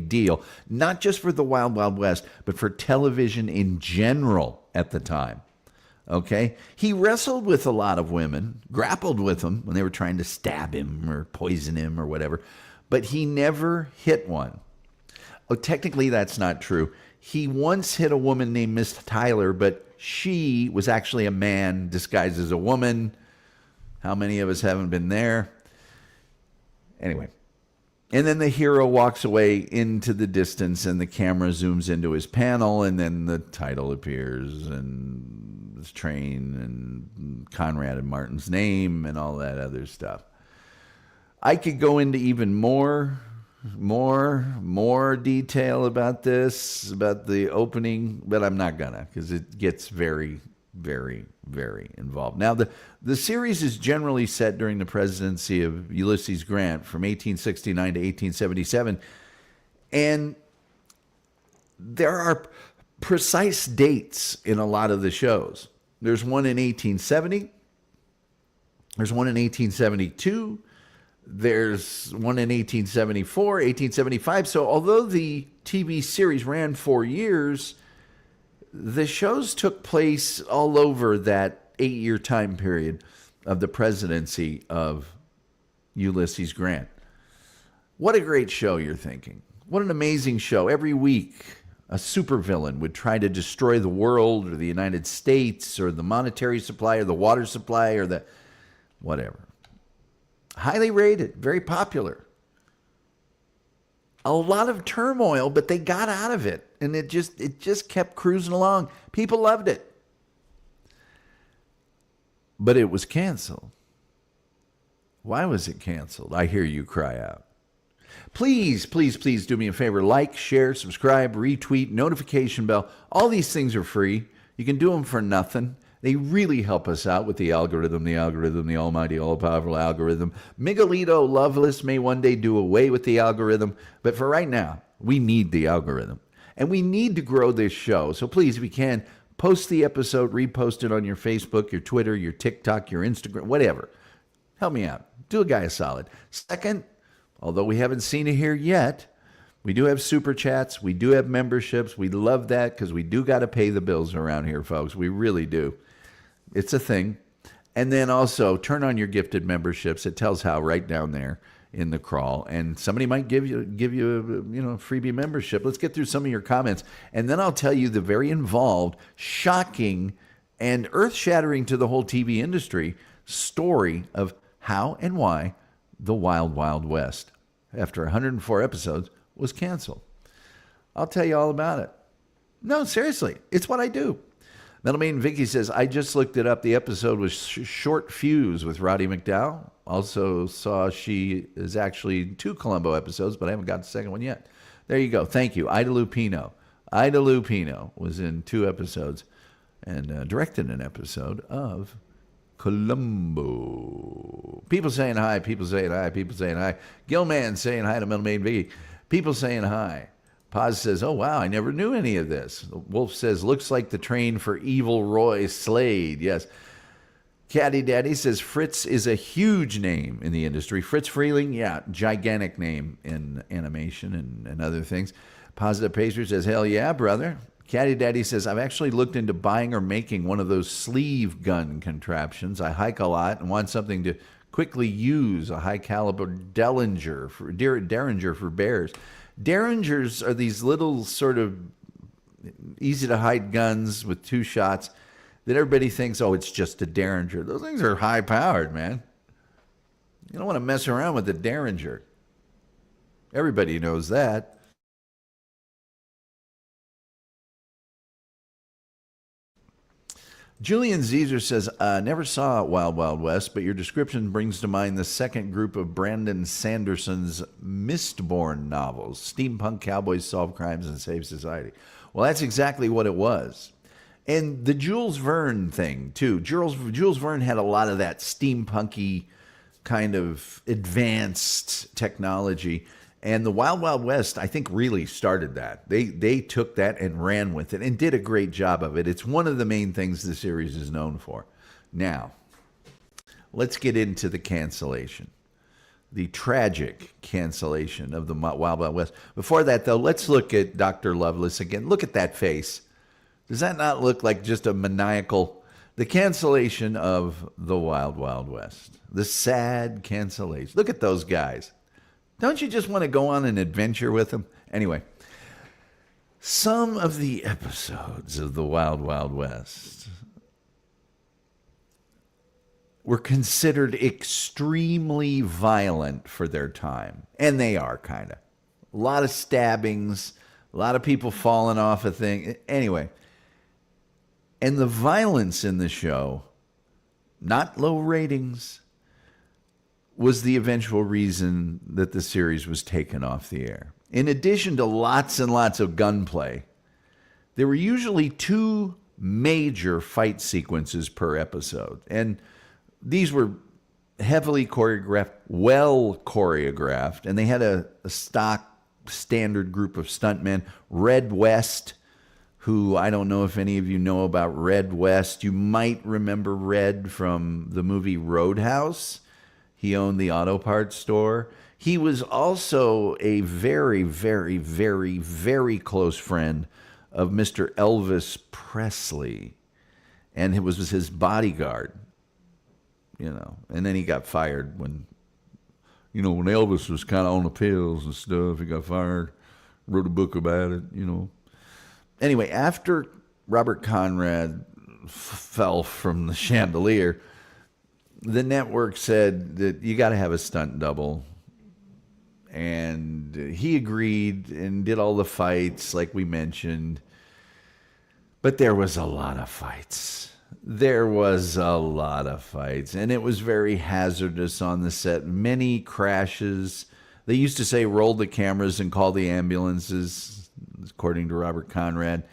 deal, not just for the Wild Wild West, but for television in general at the time. Okay? He wrestled with a lot of women, grappled with them when they were trying to stab him or poison him or whatever, but he never hit one. Oh, technically, that's not true. He once hit a woman named Miss Tyler, but she was actually a man disguised as a woman. How many of us haven't been there? Anyway, And then the hero walks away into the distance and the camera zooms into his panel and then the title appears and this train and Conrad and Martin's name and all that other stuff. I could go into even more detail about this, about the opening, but I'm not gonna, because it gets very, very, very involved. Now, the series is generally set during the presidency of Ulysses Grant from 1869 to 1877, and there are precise dates in a lot of the shows. There's one in 1870, there's one in 1872, there's one in 1874, 1875. So although the TV series ran 4 years, the shows took place all over that 8-year time period of the presidency of Ulysses Grant. What a great show, you're thinking. What an amazing show. Every week, a supervillain would try to destroy the world or the United States or the monetary supply or the water supply or the whatever. Highly rated, very popular. A lot of turmoil, but they got out of it. And it just kept cruising along. People loved it. But it was canceled. Why was it canceled? I hear you cry out. Please, please, please do me a favor. Like, share, subscribe, retweet, notification bell. All these things are free. You can do them for nothing. They really help us out with the algorithm, the almighty, all-powerful algorithm. Miguelito Loveless may one day do away with the algorithm, but for right now, we need the algorithm. And we need to grow this show. So please, if you can, post the episode, repost it on your Facebook, your Twitter, your TikTok, your Instagram, whatever. Help me out. Do a guy a solid. Second, although we haven't seen it here yet, we do have super chats. We do have memberships. We love that because we do got to pay the bills around here, folks. We really do. It's a thing. And then also turn on your gifted memberships. It tells how right down there in the crawl. And somebody might give you a freebie membership. Let's get through some of your comments. And then I'll tell you the very involved, shocking, and earth-shattering to the whole TV industry story of how and why the Wild Wild West, after 104 episodes, was canceled. I'll tell you all about it. No, seriously, it's what I do. Metal Maiden Vicky says, I just looked it up. The episode was Short Fuse with Roddy McDowell. Also saw she is actually 2 Columbo episodes, but I haven't got the second one yet. There you go. Thank you. Ida Lupino. Ida Lupino was in 2 episodes and directed an episode of Columbo. People saying hi. People saying hi. People saying hi. Gilman saying hi to Metal Maiden Vicky. People saying hi. Paz says, oh, wow, I never knew any of this. Wolf says, looks like the train for Evil Roy Slade. Yes. Caddy Daddy says, Fritz is a huge name in the industry. Fritz Freeling, yeah, gigantic name in animation and other things. Positive Pacer says, hell yeah, brother. Caddy Daddy says, I've actually looked into buying or making one of those sleeve gun contraptions. I hike a lot and want something to quickly use, a high-caliber Derringer for bears. Derringers are these little sort of easy-to-hide guns with 2 shots that everybody thinks, oh, it's just a Derringer. Those things are high-powered, man. You don't want to mess around with a Derringer. Everybody knows that. Julian Zeezer says, never saw Wild Wild West, but your description brings to mind the second group of Brandon Sanderson's Mistborn novels. Steampunk cowboys solve crimes and save society. Well, that's exactly what it was. And the Jules Verne thing, too. Jules Verne had a lot of that steampunky kind of advanced technology. And the Wild Wild West, I think, really started that. They took that and ran with it and did a great job of it. It's one of the main things the series is known for. Now, let's get into the cancellation. The tragic cancellation of the Wild Wild West. Before that, though, let's look at Dr. Lovelace again. Look at that face. Does that not look like just a maniacal... The cancellation of the Wild Wild West. The sad cancellation. Look at those guys. Don't you just want to go on an adventure with them? Anyway, some of the episodes of the Wild Wild West were considered extremely violent for their time. And they are, kind of. A lot of stabbings, a lot of people falling off a thing. Anyway, and the violence in the show, not low ratings, was the eventual reason that the series was taken off the air. In addition to lots and lots of gunplay, there were usually 2 major fight sequences per episode. And these were heavily choreographed, well choreographed, and they had a stock standard group of stuntmen. Red West, who I don't know if any of you know about Red West. You might remember Red from the movie Roadhouse. He owned the auto parts store. He was also a very, very, very, very close friend of Mr. Elvis Presley, and it was his bodyguard, and then he got fired when Elvis was kind of on the pills and stuff. He got fired, wrote a book about it, Anyway, after Robert Conrad fell from the chandelier, the network said that you got to have a stunt double. And he agreed and did all the fights like we mentioned. But there was a lot of fights. And it was very hazardous on the set. Many crashes. They used to say, roll the cameras and call the ambulances, according to Robert Conrad.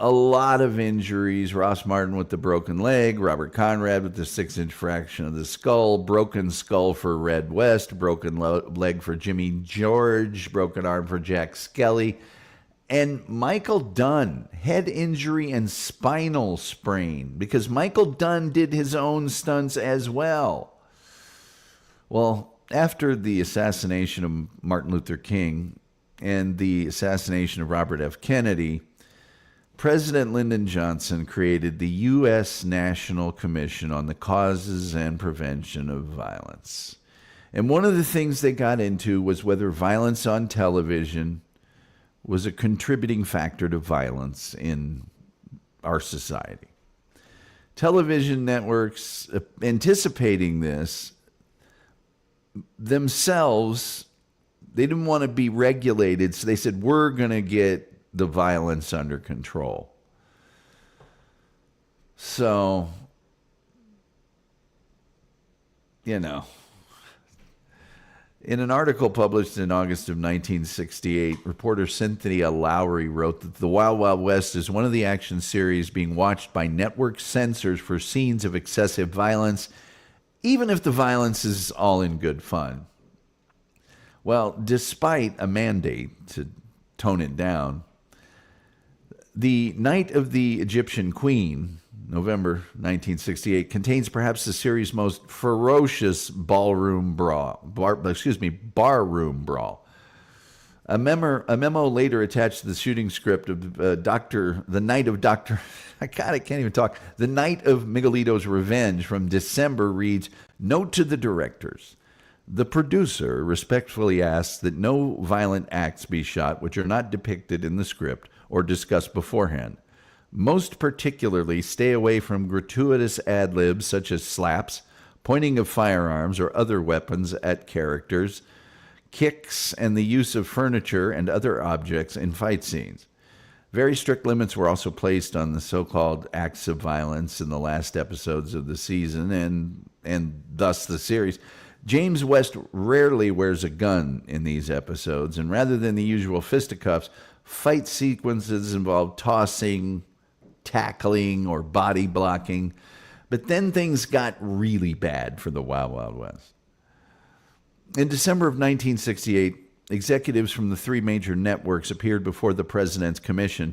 A lot of injuries. Ross Martin with the broken leg, Robert Conrad with the 6-inch fraction of the skull, broken skull for Red West, broken leg for Jimmy George, broken arm for Jack Skelly, and Michael Dunn, head injury and spinal sprain, because Michael Dunn did his own stunts as well. Well, after the assassination of Martin Luther King and the assassination of Robert F. Kennedy, President Lyndon Johnson created the U.S. National Commission on the Causes and Prevention of Violence. And one of the things they got into was whether violence on television was a contributing factor to violence in our society. Television networks, anticipating this, themselves, they didn't want to be regulated, so they said, we're going to get the violence under control. So, in an article published in August of 1968, reporter Cynthia Lowry wrote that The Wild Wild West is one of the action series being watched by network censors for scenes of excessive violence, even if the violence is all in good fun. Well, despite a mandate to tone it down, The Night of the Egyptian Queen, November 1968, contains perhaps the series' most ferocious barroom brawl. A memo later attached to the shooting script of The Night of Miguelito's Revenge from December reads, "Note to the directors. The producer respectfully asks that no violent acts be shot which are not depicted in the script or discussed beforehand. Most particularly, stay away from gratuitous ad-libs such as slaps, pointing of firearms or other weapons at characters, kicks, and the use of furniture and other objects in fight scenes. Very strict limits were also placed on the so-called acts of violence in the last episodes of the season and thus the series. James West rarely wears a gun in these episodes, and rather than the usual fisticuffs, fight sequences involve tossing, tackling, or body blocking. But then things got really bad for the Wild Wild West. In December of 1968, executives from the 3 major networks appeared before the president's commission,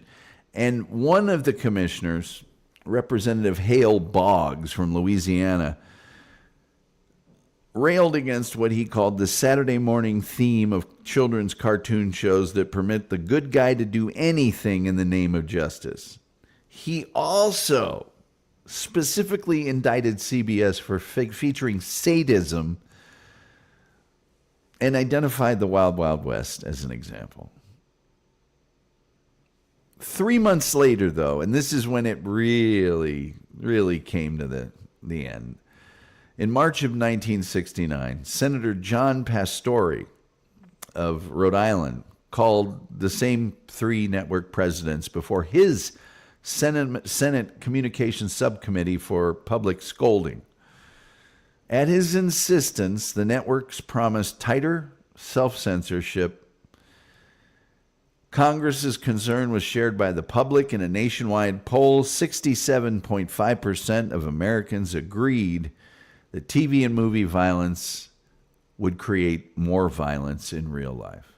and one of the commissioners, Representative Hale Boggs from Louisiana, railed against what he called the Saturday morning theme of children's cartoon shows that permit the good guy to do anything in the name of justice. He also specifically indicted CBS for featuring sadism and identified the Wild Wild West as an example. 3 months later, though, and this is when it really, really came to the end, In March of 1969, Senator John Pastore of Rhode Island called the same three network presidents before his Senate Communications Subcommittee for public scolding. At his insistence, the networks promised tighter self-censorship. Congress's concern was shared by the public. In a nationwide poll, 67.5% of Americans agreed that TV and movie violence would create more violence in real life.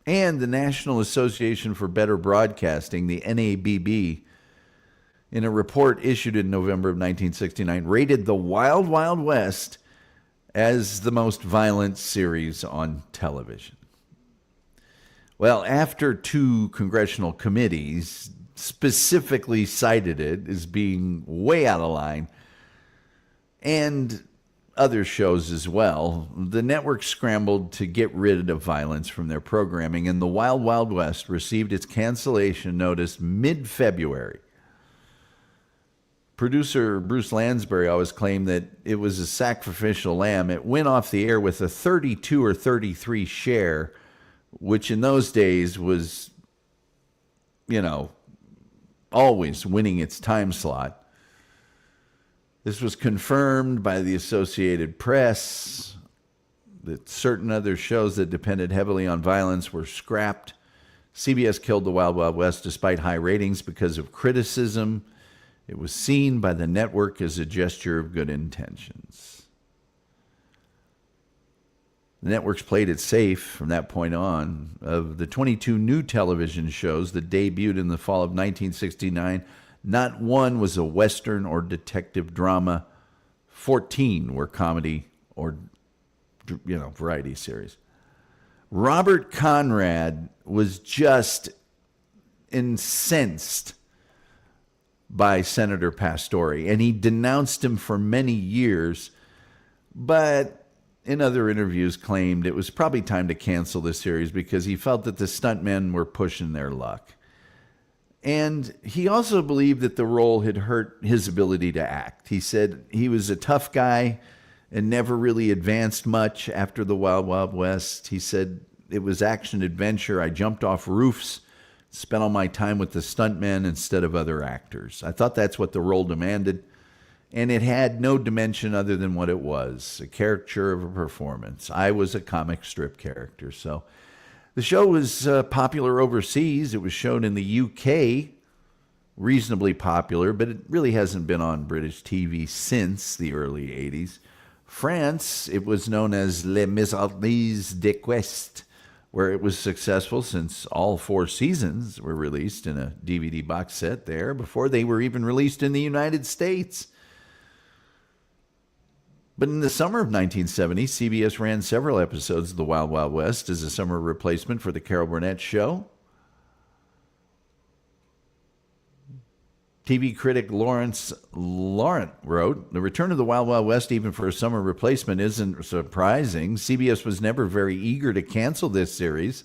And the National Association for Better Broadcasting, the NABB, in a report issued in November of 1969, rated The Wild Wild West as the most violent series on television. Well, after two congressional committees specifically cited it as being way out of line, and other shows as well, the network scrambled to get rid of violence from their programming, and The Wild Wild West received its cancellation notice mid-February. Producer Bruce Lansbury always claimed that it was a sacrificial lamb. It went off the air with a 32 or 33 share, which in those days was, always winning its time slot. This was confirmed by the Associated Press that certain other shows that depended heavily on violence were scrapped. CBS killed The Wild Wild West despite high ratings because of criticism. It was seen by the network as a gesture of good intentions. The networks played it safe from that point on. Of the 22 new television shows that debuted in the fall of 1969, not one was a Western or detective drama. 14 were comedy or, variety series. Robert Conrad was just incensed by Senator Pastore, and he denounced him for many years, but in other interviews claimed it was probably time to cancel the series because he felt that the stuntmen were pushing their luck. And he also believed that the role had hurt his ability to act. He said he was a tough guy and never really advanced much after The Wild Wild West. He said it was action-adventure. I jumped off roofs, spent all my time with the stuntmen instead of other actors. I thought that's what the role demanded, and it had no dimension other than what it was, a caricature of a performance. I was a comic strip character. So the show was popular overseas. It was shown in the UK, reasonably popular, but it really hasn't been on British TV since the early 80s. France, it was known as Les Miserables de Quest, where it was successful since all 4 seasons were released in a DVD box set there before they were even released in the United States. But in the summer of 1970, CBS ran several episodes of The Wild Wild West as a summer replacement for the Carol Burnett show. TV critic Lawrence Laurent wrote, "The return of The Wild Wild West, even for a summer replacement, isn't surprising. CBS was never very eager to cancel this series."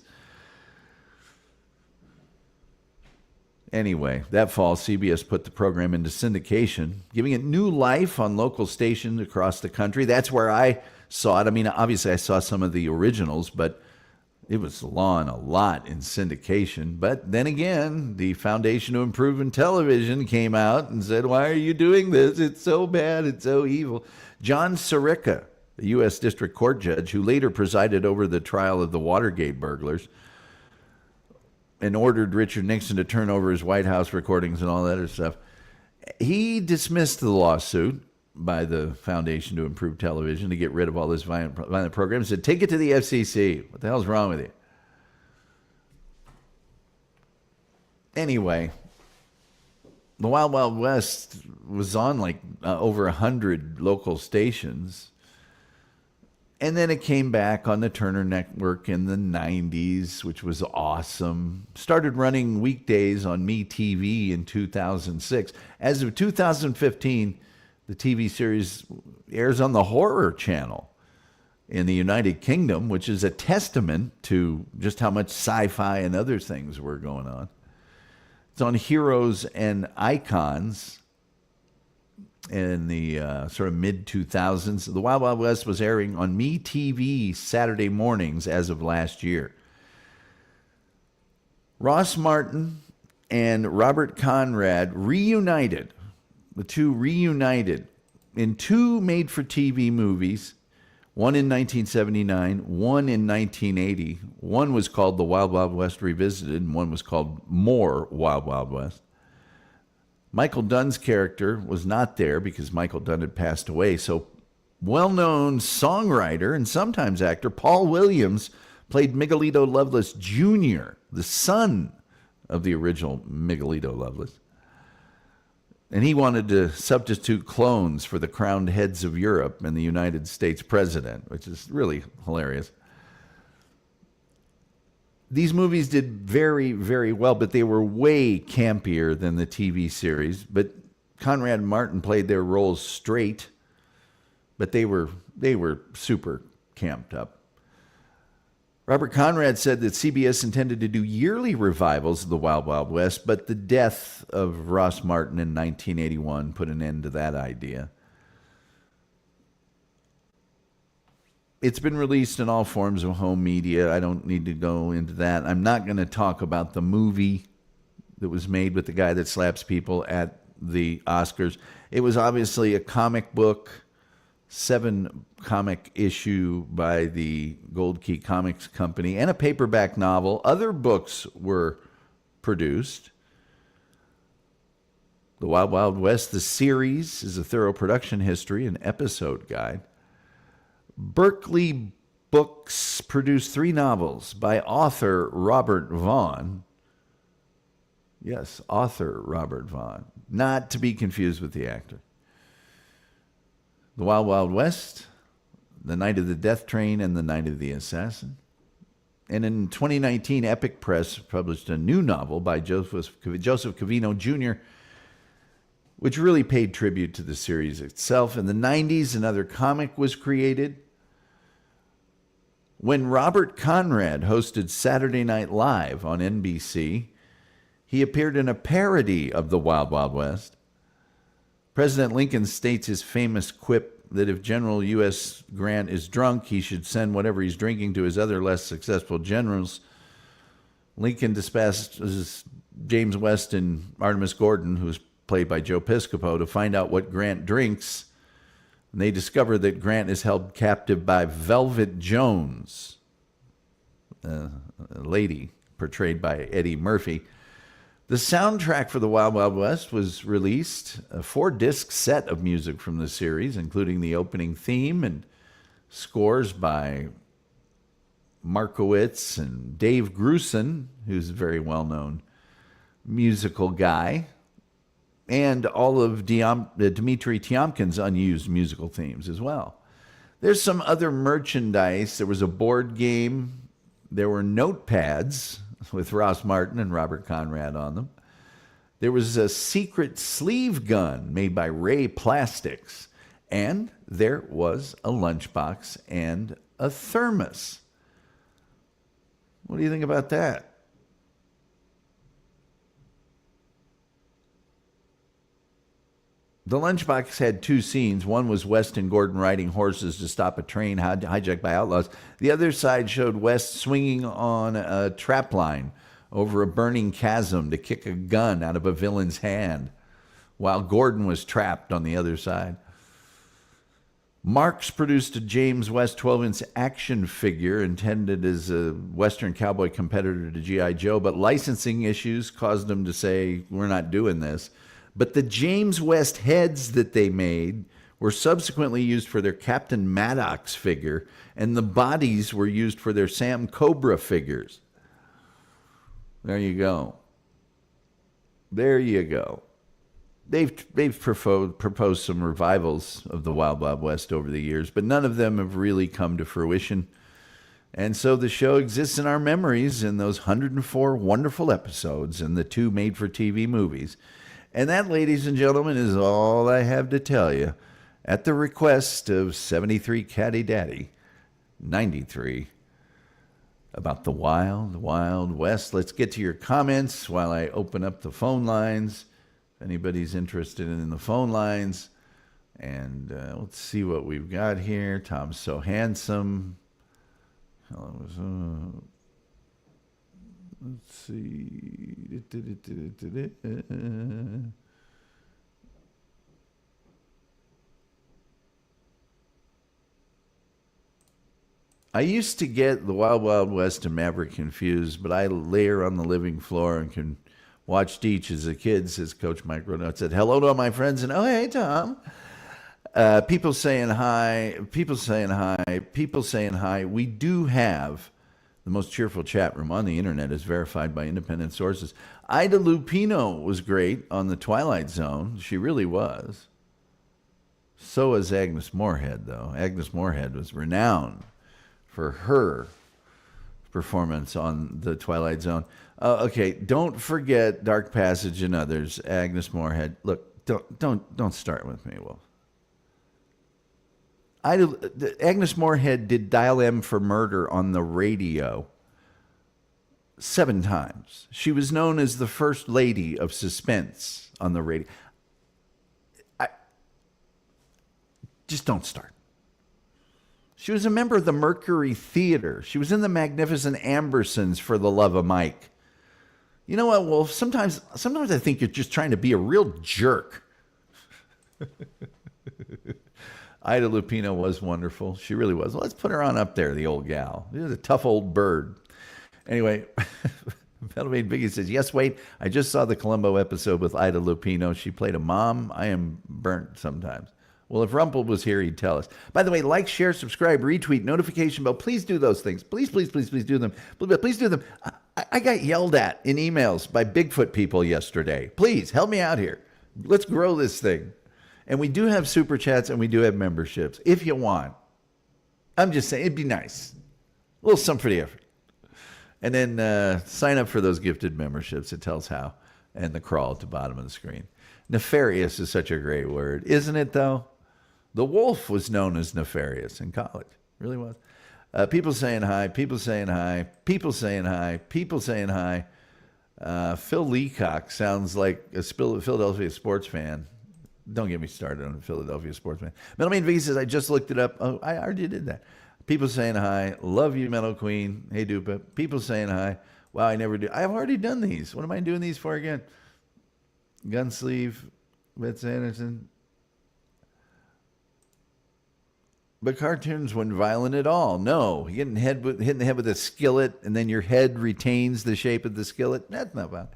Anyway, that fall, CBS put the program into syndication, giving it new life on local stations across the country. That's where I saw it. I mean, obviously I saw some of the originals, but it was on a lot in syndication. But then again, the Foundation to Improve Television came out and said, "Why are you doing this? It's so bad. It's so evil." John Sirica, the U.S. District Court judge who later presided over the trial of the Watergate burglars and ordered Richard Nixon to turn over his White House recordings and all that other stuff, he dismissed the lawsuit by the Foundation to Improve Television to get rid of all this violent programs. Said, "Take it to the FCC. What the hell's wrong with you?" Anyway, The Wild Wild West was on like over 100 local stations. And then it came back on the Turner Network in the 90s, which was awesome. Started running weekdays on MeTV in 2006. As of 2015, the TV series airs on the Horror Channel in the United Kingdom, which is a testament to just how much sci-fi and other things were going on. It's on Heroes and Icons. in the sort of mid-2000s. The Wild Wild West was airing on MeTV Saturday mornings as of last year. Ross Martin and Robert Conrad reunited. The two reunited in two made-for-TV movies, one in 1979, one in 1980. One was called The Wild Wild West Revisited, and one was called More Wild Wild West. Michael Dunn's character was not there because Michael Dunn had passed away, so well-known songwriter and sometimes actor Paul Williams played Miguelito Loveless Jr., the son of the original Miguelito Loveless. And he wanted to substitute clones for the crowned heads of Europe and the United States president, which is really hilarious. These movies did very, very well, but they were way campier than the TV series. But Conrad and Martin played their roles straight, but they were super camped up. Robert Conrad said that CBS intended to do yearly revivals of the Wild Wild West, but the death of Ross Martin in 1981 put an end to that idea. It's been released in all forms of home media. I don't need to go into that. I'm not going to talk about the movie that was made with the guy that slaps people at the Oscars. It was obviously a comic book, 7-comic issue by the Gold Key Comics Company, and a paperback novel. Other books were produced. The Wild Wild West, the series, is a thorough production history and episode guide. Berkeley Books produced 3 novels by author Robert Vaughn. Yes, author Robert Vaughn. Not to be confused with the actor. The Wild Wild West, The Night of the Death Train, and The Night of the Assassin. And in 2019, Epic Press published a new novel by Joseph Covino Jr., which really paid tribute to the series itself. In the 90s, another comic was created. When Robert Conrad hosted Saturday Night Live on NBC, he appeared in a parody of the Wild Wild West. President Lincoln states his famous quip that if General U.S. Grant is drunk, he should send whatever he's drinking to his other less successful generals. Lincoln dispatches James West and Artemus Gordon, who was played by Joe Piscopo, to find out what Grant drinks. And they discover that Grant is held captive by Velvet Jones, a lady portrayed by Eddie Murphy. The soundtrack for the Wild Wild West was released, a 4-disc set of music from the series, including the opening theme and scores by Markowitz and Dave Grusin, who's a very well-known musical guy, and all of Dmitri Tiomkin's unused musical themes as well. There's some other merchandise. There was a board game. There were notepads with Ross Martin and Robert Conrad on them. There was a secret sleeve gun made by Ray Plastics. And there was a lunchbox and a thermos. What do you think about that? The lunchbox had 2 scenes. One was West and Gordon riding horses to stop a train hijacked by outlaws. The other side showed West swinging on a trap line over a burning chasm to kick a gun out of a villain's hand, while Gordon was trapped on the other side. Marx produced a James West 12-inch action figure intended as a Western cowboy competitor to G.I. Joe, but licensing issues caused them to say, we're not doing this. But the James West heads that they made were subsequently used for their Captain Maddox figure, and the bodies were used for their Sam Cobra figures. There you go. There you go. They've proposed some revivals of the Wild Wild West over the years, but none of them have really come to fruition. And so the show exists in our memories in those 104 wonderful episodes and the 2 made-for-TV movies. And that, ladies and gentlemen, is all I have to tell you at the request of 73 Caddy Daddy 93 about the Wild Wild West. Let's get to your comments while I open up the phone lines. If anybody's interested in the phone lines, And let's see what we've got here. Tom's so handsome. Let's see. I used to get the Wild Wild West and Maverick confused, but I lay her on the living floor and can watch Deech as a kid, says Coach Mike Rodot. Said, hello to all my friends, and oh, hey, Tom. People saying hi, people saying hi, people saying hi. We do have the most cheerful chat room on the internet, is verified by independent sources. Ida Lupino was great on the Twilight Zone. She really was. So was Agnes Moorehead, though. Agnes Moorehead was renowned for her performance on the Twilight Zone. Okay, don't forget Dark Passage and others. Agnes Moorehead. Look, don't start with me, Wolf. Agnes Moorehead did Dial M for Murder on the radio 7 times. She was known as the first lady of suspense on the radio. Just don't start. She was a member of the Mercury Theater. She was in the Magnificent Ambersons for the love of Mike. You know what, Wolf? Sometimes I think you're just trying to be a real jerk. Ida Lupino was wonderful. She really was. Let's put her on up there, the old gal. She was a tough old bird. Anyway, Metalmade Biggie says, yes, wait, I just saw the Columbo episode with Ida Lupino. She played a mom. I am burnt sometimes. Well, if Rumpel was here, he'd tell us. By the way, like, share, subscribe, retweet, notification bell. Please do those things. Please, please, please, please do them. Please do them. I got yelled at in emails by Bigfoot people yesterday. Please, help me out here. Let's grow this thing. And we do have super chats and we do have memberships, if you want. I'm just saying, it'd be nice. A little something for the effort. And then sign up for those gifted memberships. It tells how. And the crawl at the bottom of the screen. Nefarious is such a great word. Isn't it, though? The Wolf was known as nefarious in college. Really was. People saying hi. People saying hi. People saying hi. People saying hi. Phil Leacock sounds like a Philadelphia sports fan. Don't get me started on a Philadelphia sports fan. Metal Man V says, I just looked it up. Oh, I already did that. People saying hi. Love you, Metal Queen. Hey, Dupa. People saying hi. Wow, I never do. I've already done these. What am I doing these for again? Gunsleeve. Bets Anderson. But cartoons weren't violent at all. No. Hitting the head with a skillet, and then your head retains the shape of the skillet. That's not violent.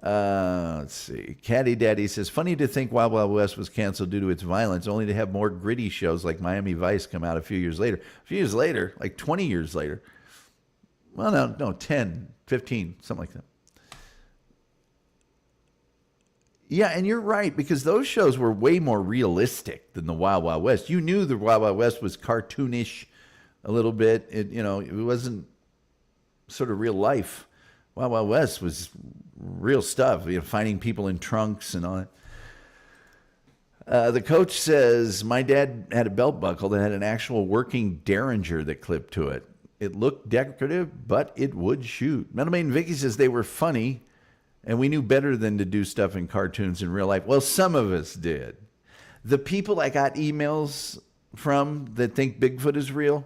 Let's see. Caddy Daddy says, funny to think Wild Wild West was canceled due to its violence, only to have more gritty shows like Miami Vice come out a few years later. A few years later, like 20 years later. Well, no, 10, 15, something like that. Yeah, and you're right, because those shows were way more realistic than the Wild Wild West. You knew the Wild Wild West was cartoonish a little bit. It wasn't sort of real life. Wild Wild West was real stuff, finding people in trunks and all that. The coach says, my dad had a belt buckle that had an actual working Derringer that clipped to it. It looked decorative, but it would shoot. Metal Maiden Vicky says they were funny, and we knew better than to do stuff in cartoons in real life. Well, some of us did. The people I got emails from that think Bigfoot is real,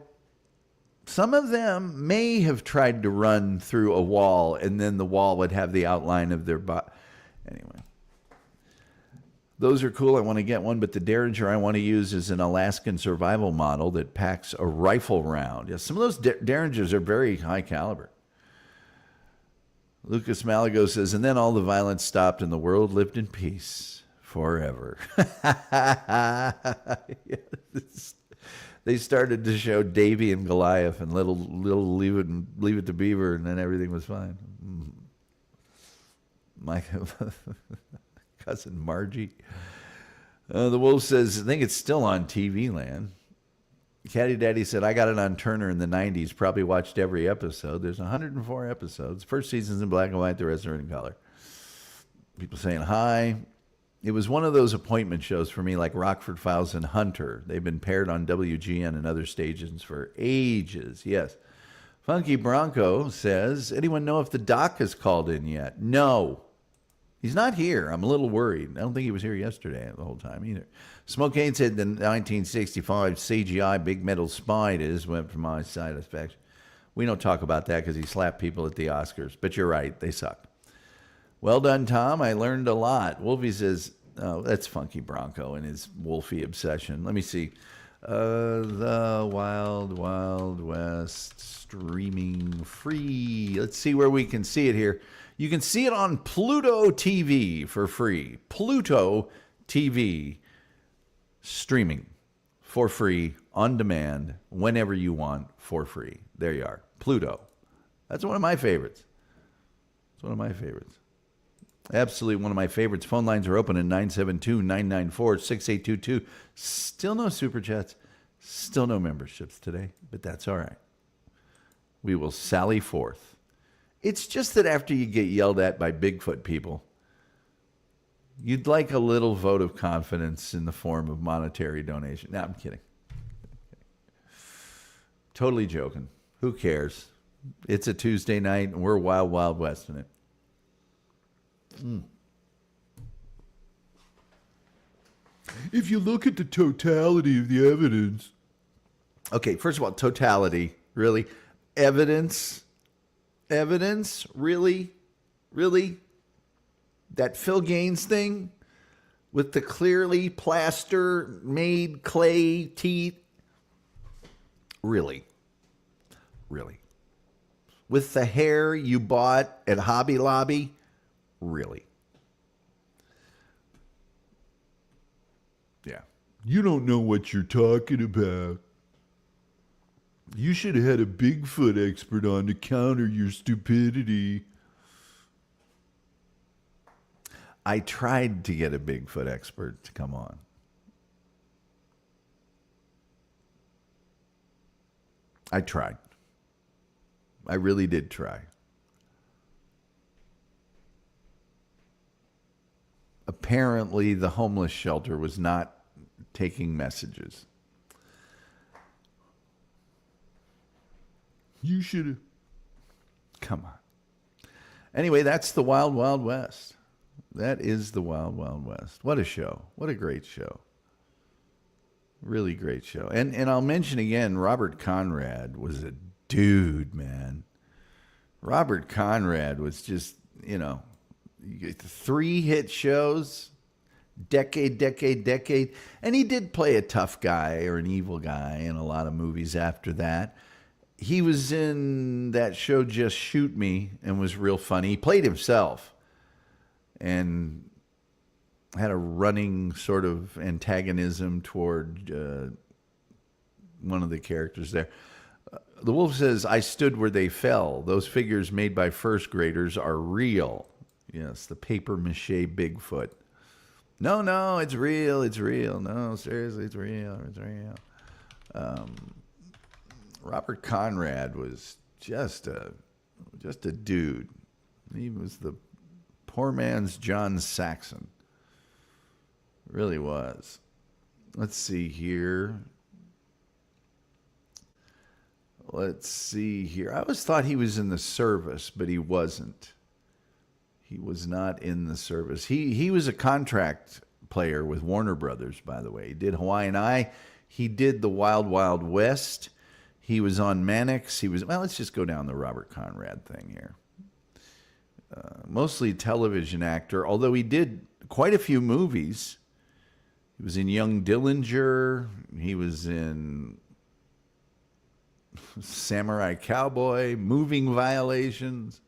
some of them may have tried to run through a wall, and then the wall would have the outline of their body. Anyway, those are cool. I want to get one, but the Derringer I want to use is an Alaskan survival model that packs a rifle round. Yeah, some of those Derringers are very high caliber. Lucas Malago says, and then all the violence stopped and the world lived in peace forever. Yes. They started to show Davy and Goliath and little Leave It to Beaver, and then everything was fine. My cousin Margie. The Wolf says, I think it's still on TV Land. Caddy Daddy said, I got it on Turner in the 90s. Probably watched every episode. There's 104 episodes. First season's in black and white. The rest are in color. People saying hi. It was one of those appointment shows for me, like Rockford Files and Hunter. They've been paired on WGN and other stations for ages. Yes. Funky Bronco says, anyone know if the doc has called in yet? No. He's not here. I'm a little worried. I don't think he was here yesterday the whole time either. Smoke-Aid said the 1965 CGI Big Metal Spiders went from my satisfaction. We don't talk about that because he slapped people at the Oscars. But you're right. They suck. Well done, Tom. I learned a lot. Wolfie says, oh, that's Funky Bronco and his Wolfie obsession. Let me see. The Wild Wild West streaming free. Let's see where we can see it here. You can see it on Pluto TV for free. Pluto TV streaming for free, on demand, whenever you want, for free. There you are. Pluto. That's one of my favorites. It's one of my favorites. Absolutely one of my favorites. Phone lines are open at 972-994-6822. Still no super chats. Still no memberships today, but that's all right. We will sally forth. It's just that after you get yelled at by Bigfoot people, you'd like a little vote of confidence in the form of monetary donation. No, I'm kidding. Totally joking. Who cares? It's a Tuesday night, and we're wild, wild west in it. If you look at the totality of the evidence. Okay, first of all, totality, really? Evidence? Evidence? Really? Really? That Phil Gaines thing with the clearly plaster-made clay teeth? Really? Really? With the hair you bought at Hobby Lobby? Really? Yeah. You don't know what you're talking about. You should have had a Bigfoot expert on to counter your stupidity. I tried to get a Bigfoot expert to come on. I tried. I really did try. Apparently, the homeless shelter was not taking messages. You should have. Come on. Anyway, that's the Wild Wild West. That is the Wild Wild West. What a show. What a great show. Really great show. And I'll mention again, Robert Conrad was a dude, man. Robert Conrad was just, 3 hit shows, decade. And he did play a tough guy or an evil guy in a lot of movies after that. He was in that show Just Shoot Me and was real funny. He played himself and had a running sort of antagonism toward one of the characters there. The Wolf says, I stood where they fell. Those figures made by first graders are real. Yes, the paper mache Bigfoot. No, it's real. No, seriously, it's real. Robert Conrad was just a dude. He was the poor man's John Saxon. Really was. Let's see here. I always thought he was in the service, but he wasn't. He was not in the service. He was a contract player with Warner Brothers, by the way. He did Hawaiian Eye. He did the Wild Wild West. He was on Mannix. Let's just go down the Robert Conrad thing here. Mostly television actor, although he did quite a few movies. He was in Young Dillinger. He was in Samurai Cowboy, Moving Violations,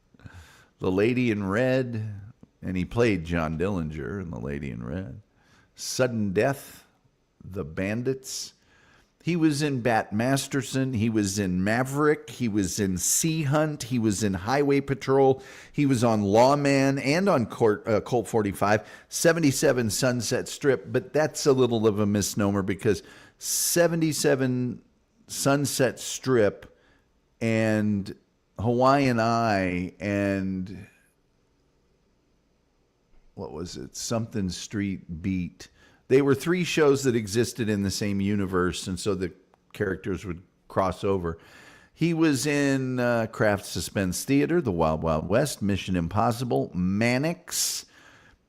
The Lady in Red, and he played John Dillinger in The Lady in Red. Sudden Death, The Bandits. He was in Bat Masterson. He was in Maverick. He was in Sea Hunt. He was in Highway Patrol. He was on Lawman and on Colt 45, 77 Sunset Strip. But that's a little of a misnomer because 77 Sunset Strip and Hawaiian Eye and what was it? Something Street Beat. They were 3 shows that existed in the same universe, and so the characters would cross over. He was in Kraft Suspense Theater, The Wild Wild West, Mission Impossible, Mannix,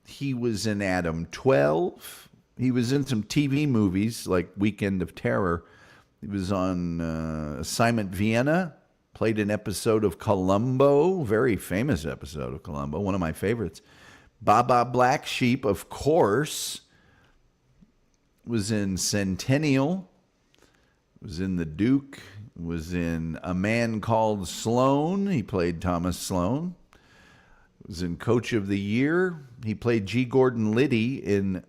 He was in Adam 12. He was in some TV movies like Weekend of Terror. He was on Assignment Vienna, played an episode of Columbo, very famous episode of Columbo, one of my favorites. Baba Black Sheep, of course, was in Centennial, was in The Duke, was in A Man Called Sloan. He played Thomas Sloan. Was in Coach of the Year. He played G. Gordon Liddy in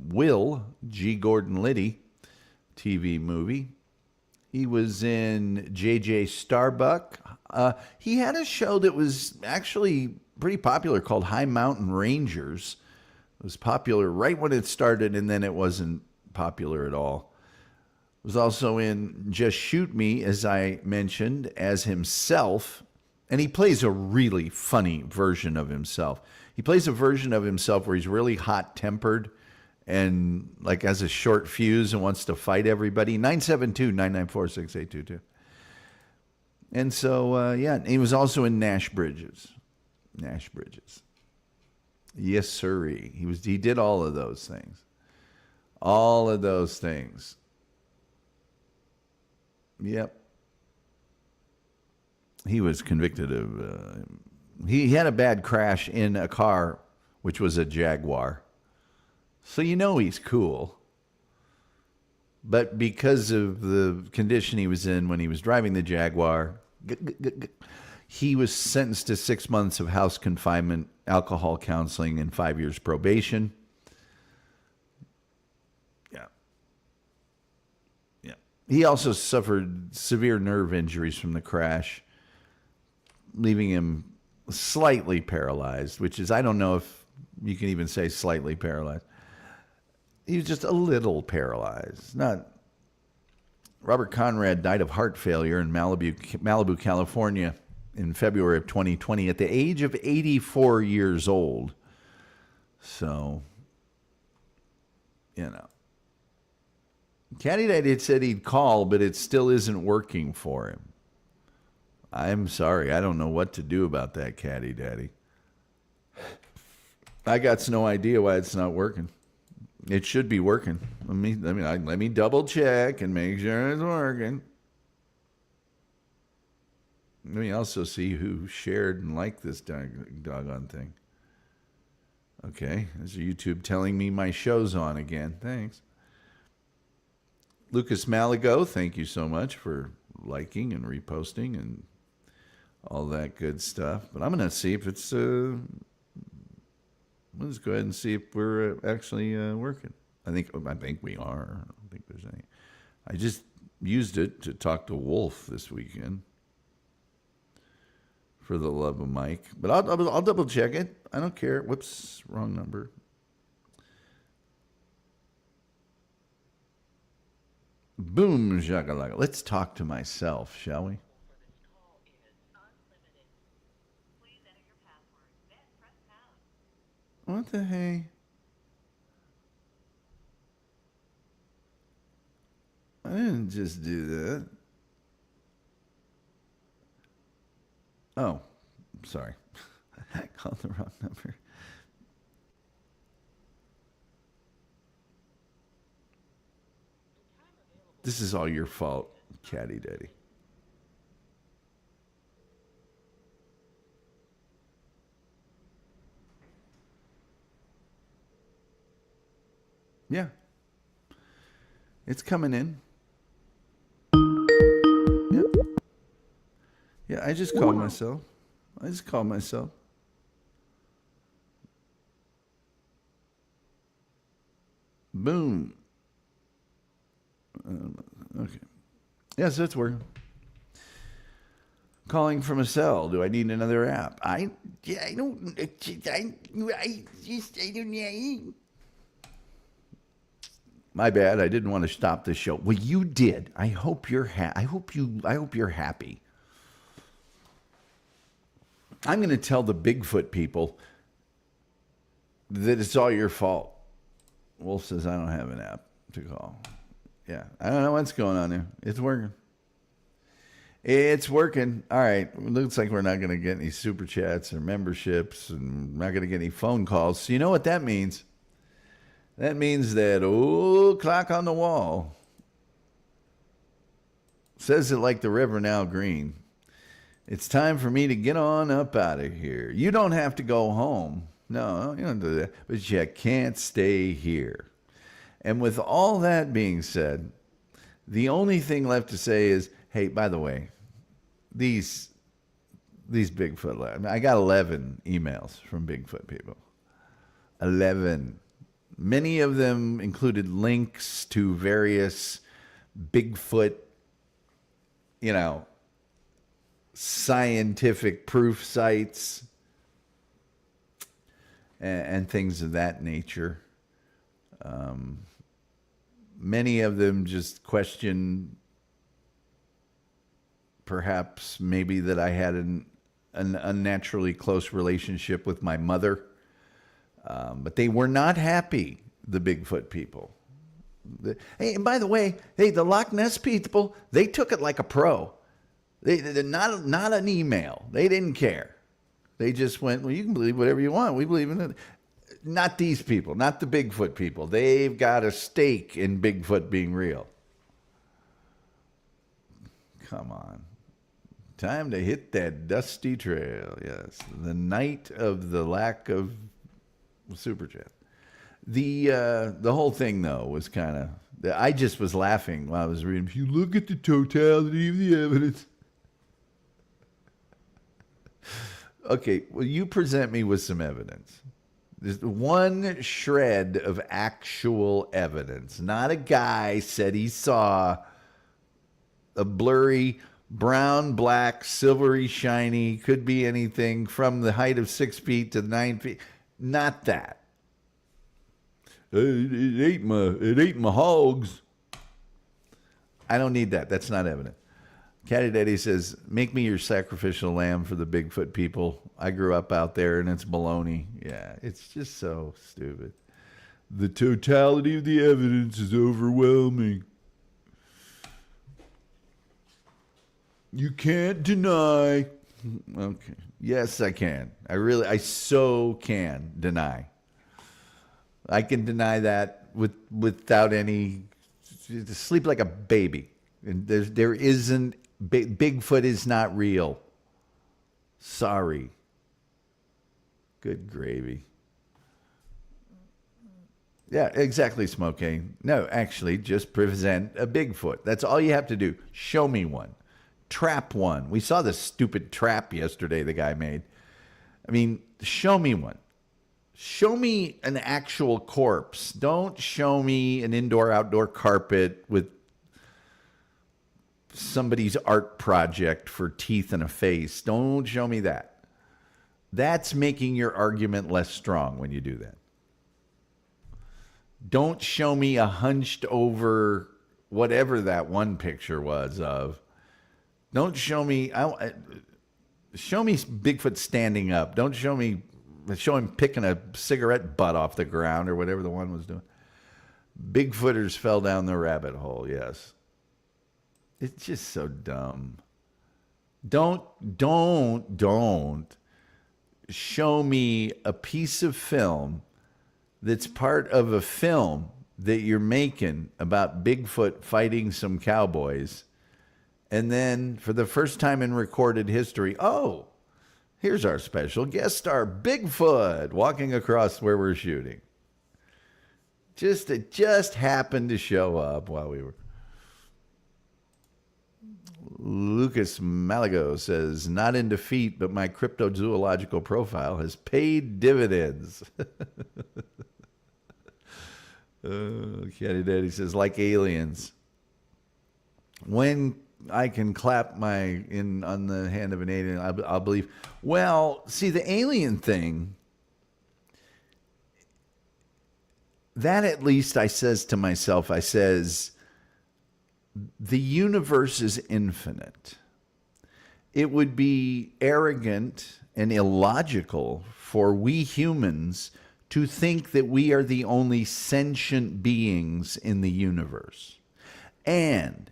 Will, G. Gordon Liddy TV movie. He was in J.J. Starbuck. He had a show that was actually pretty popular called High Mountain Rangers. It was popular right when it started, and then it wasn't popular at all. Was also in Just Shoot Me, as I mentioned, as himself. And he plays a really funny version of himself. He plays a version of himself where he's really hot-tempered and like has a short fuse and wants to fight everybody. 972-994-6822. And so, he was also in Nash Bridges. Nash Bridges. Yes, sirree. He did all of those things. All of those things. Yep. He was convicted of... he had a bad crash in a car, which was a Jaguar. So you know he's cool. But because of the condition he was in when he was driving the Jaguar, he was sentenced to 6 months of house confinement, alcohol counseling, and 5 years probation. Yeah. Yeah. He also suffered severe nerve injuries from the crash, leaving him slightly paralyzed, which is, I don't know if you can even say slightly paralyzed. He was just a little paralyzed. Robert Conrad died of heart failure in Malibu, California in February of 2020 at the age of 84 years old. So, Caddy Daddy had said he'd call, but it still isn't working for him. I'm sorry. I don't know what to do about that, Caddy Daddy. I got no idea why it's not working. It should be working. Let me double check and make sure it's working. Let me also see who shared and liked this doggone thing. Okay, there's YouTube telling me my show's on again. Thanks. Lucas Malago, thank you so much for liking and reposting and all that good stuff. But I'm going to see if it's... let's go ahead and see if we're actually working. I think we are. I don't think there's any. I just used it to talk to Wolf this weekend for the love of Mike. But I'll double check it. I don't care. Whoops, wrong number. Boom, shakalaka. Let's talk to myself, shall we? What the hey? I didn't just do that. Oh, sorry. I called the wrong number. This is all your fault, Caddy Daddy. Yeah. It's coming in. Yeah. Yeah, I just called myself. Boom. Okay. Yes, it's working. Calling from a cell. Do I need another app? I don't. My bad. I didn't want to stop the show. Well, you did. I hope you're I hope you're happy. I'm going to tell the Bigfoot people that it's all your fault. Wolf says I don't have an app to call. Yeah, I don't know what's going on there. It's working. It's working. All right. Looks like we're not going to get any super chats or memberships, and not going to get any phone calls. So you know what that means? That means that old clock on the wall says it like the Reverend Al Green. It's time for me to get on up out of here. You don't have to go home. No, you don't do that. But you can't stay here. And with all that being said, the only thing left to say is, hey, by the way, these Bigfoot, I got 11 emails from Bigfoot people. 11. Many of them included links to various Bigfoot, scientific proof sites and things of that nature. Many of them just question perhaps maybe that I had an unnaturally close relationship with my mother. But they were not happy, the Bigfoot people. Hey, and by the way, the Loch Ness people, they took it like a pro. They're not an email. They didn't care. They just went, well, you can believe whatever you want. We believe in it. Not these people, not the Bigfoot people. They've got a stake in Bigfoot being real. Come on. Time to hit that dusty trail. Yes. The night of the lack of super chat. The whole thing, though, was kind of... I just was laughing while I was reading. If you look at the totality of the evidence... Okay, well, you present me with some evidence. There's one shred of actual evidence. Not a guy said he saw a blurry, brown, black, silvery, shiny, could be anything from the height of 6 feet to 9 feet. Not that. It ate my hogs. I don't need that. That's not evident. Caddy Daddy says, make me your sacrificial lamb for the Bigfoot people. I grew up out there and it's baloney. Yeah, it's just so stupid. The totality of the evidence is overwhelming. You can't deny. Okay. Yes, I can. I so can deny. I can deny that without any, sleep like a baby. And there isn't, Bigfoot is not real. Sorry. Good gravy. Yeah, exactly, Smokey. No, actually, just present a Bigfoot. That's all you have to do. Show me one. Trap one. We saw the stupid trap yesterday the guy made. I mean, show me one. Show me an actual corpse. Don't show me an indoor-outdoor carpet with somebody's art project for teeth and a face. Don't show me that. That's making your argument less strong when you do that. Don't show me a hunched over whatever that one picture was of. Don't show me... show me Bigfoot standing up. Don't show him picking a cigarette butt off the ground or whatever the one was doing. Bigfooters fell down the rabbit hole, yes. It's just so dumb. Don't show me a piece of film that's part of a film that you're making about Bigfoot fighting some cowboys. And then for the first time in recorded history, oh, here's our special guest star, Bigfoot, walking across where we're shooting. It just happened to show up while we were... Lucas Malago says, not in defeat, but my cryptozoological profile has paid dividends. Caddy Daddy says, like aliens. When I can clap on the hand of an alien, I'll believe. Well, see, the alien thing, that at least I says to myself, the universe is infinite. It would be arrogant and illogical for we humans to think that we are the only sentient beings in the universe. And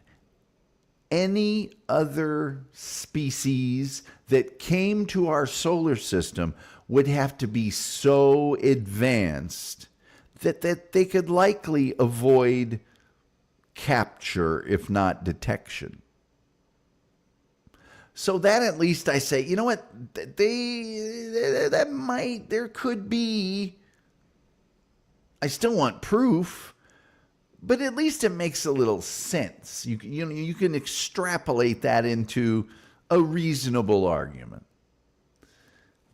any other species that came to our solar system would have to be so advanced that they could likely avoid capture, if not detection. So that at least I say, you know what, there could be, I still want proof, but at least it makes a little sense. You can extrapolate that into a reasonable argument.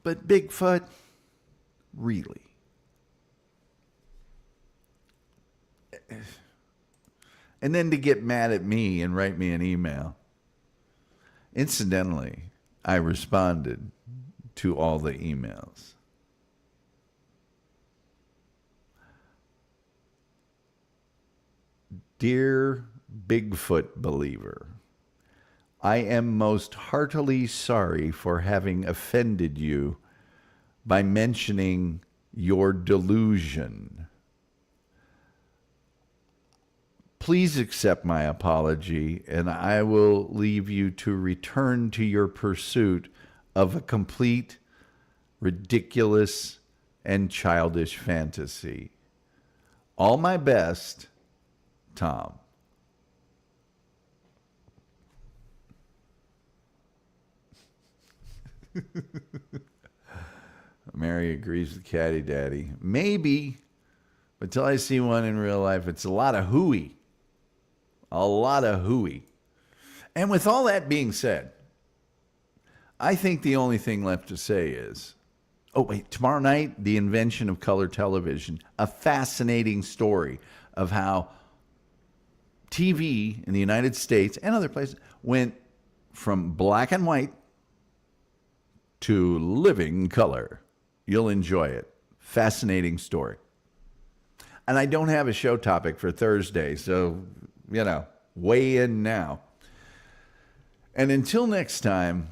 But Bigfoot, really? And then to get mad at me and write me an email. Incidentally, I responded to all the emails. Dear Bigfoot believer, I am most heartily sorry for having offended you by mentioning your delusion. Please accept my apology, and I will leave you to return to your pursuit of a complete, ridiculous, and childish fantasy. All my best, Tom. Mary agrees with Caddy Daddy. Maybe, but till I see one in real life, it's a lot of hooey. A lot of hooey. And with all that being said, I think the only thing left to say is, oh wait, tomorrow night, the invention of color television. A fascinating story of how TV in the United States and other places went from black and white to living color. You'll enjoy it. Fascinating story. And I don't have a show topic for Thursday, so, weigh in now. And until next time,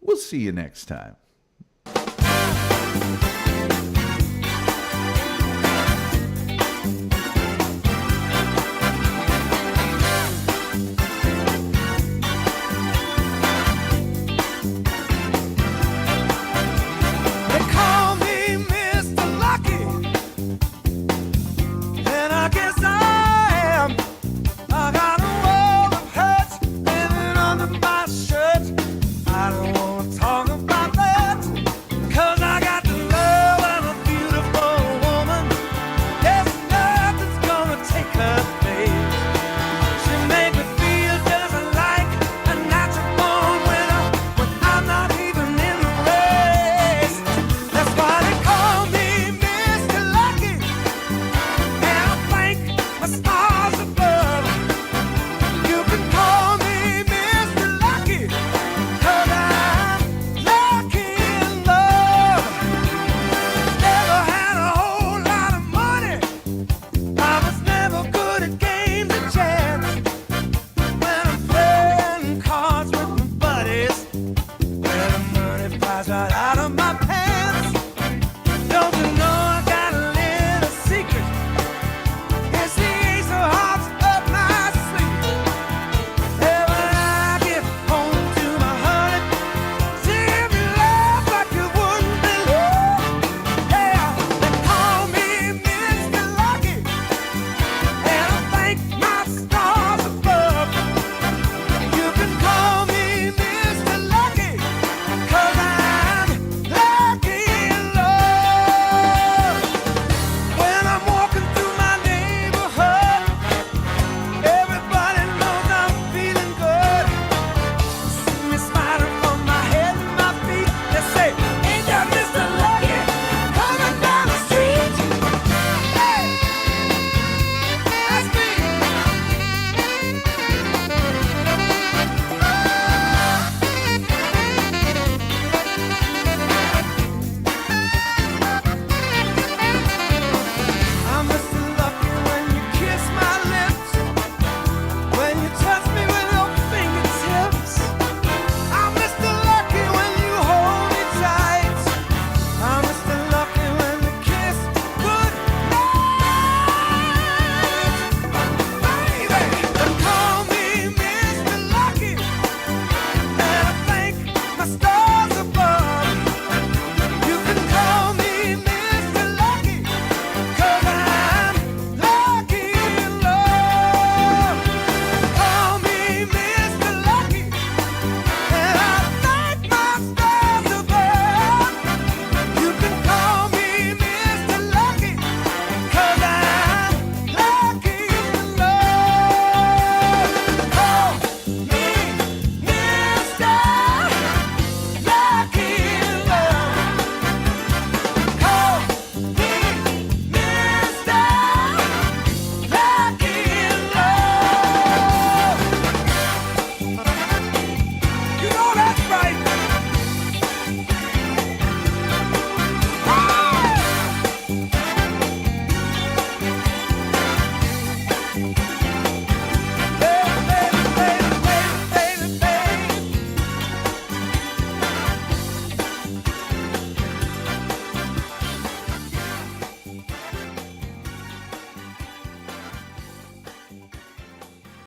we'll see you next time.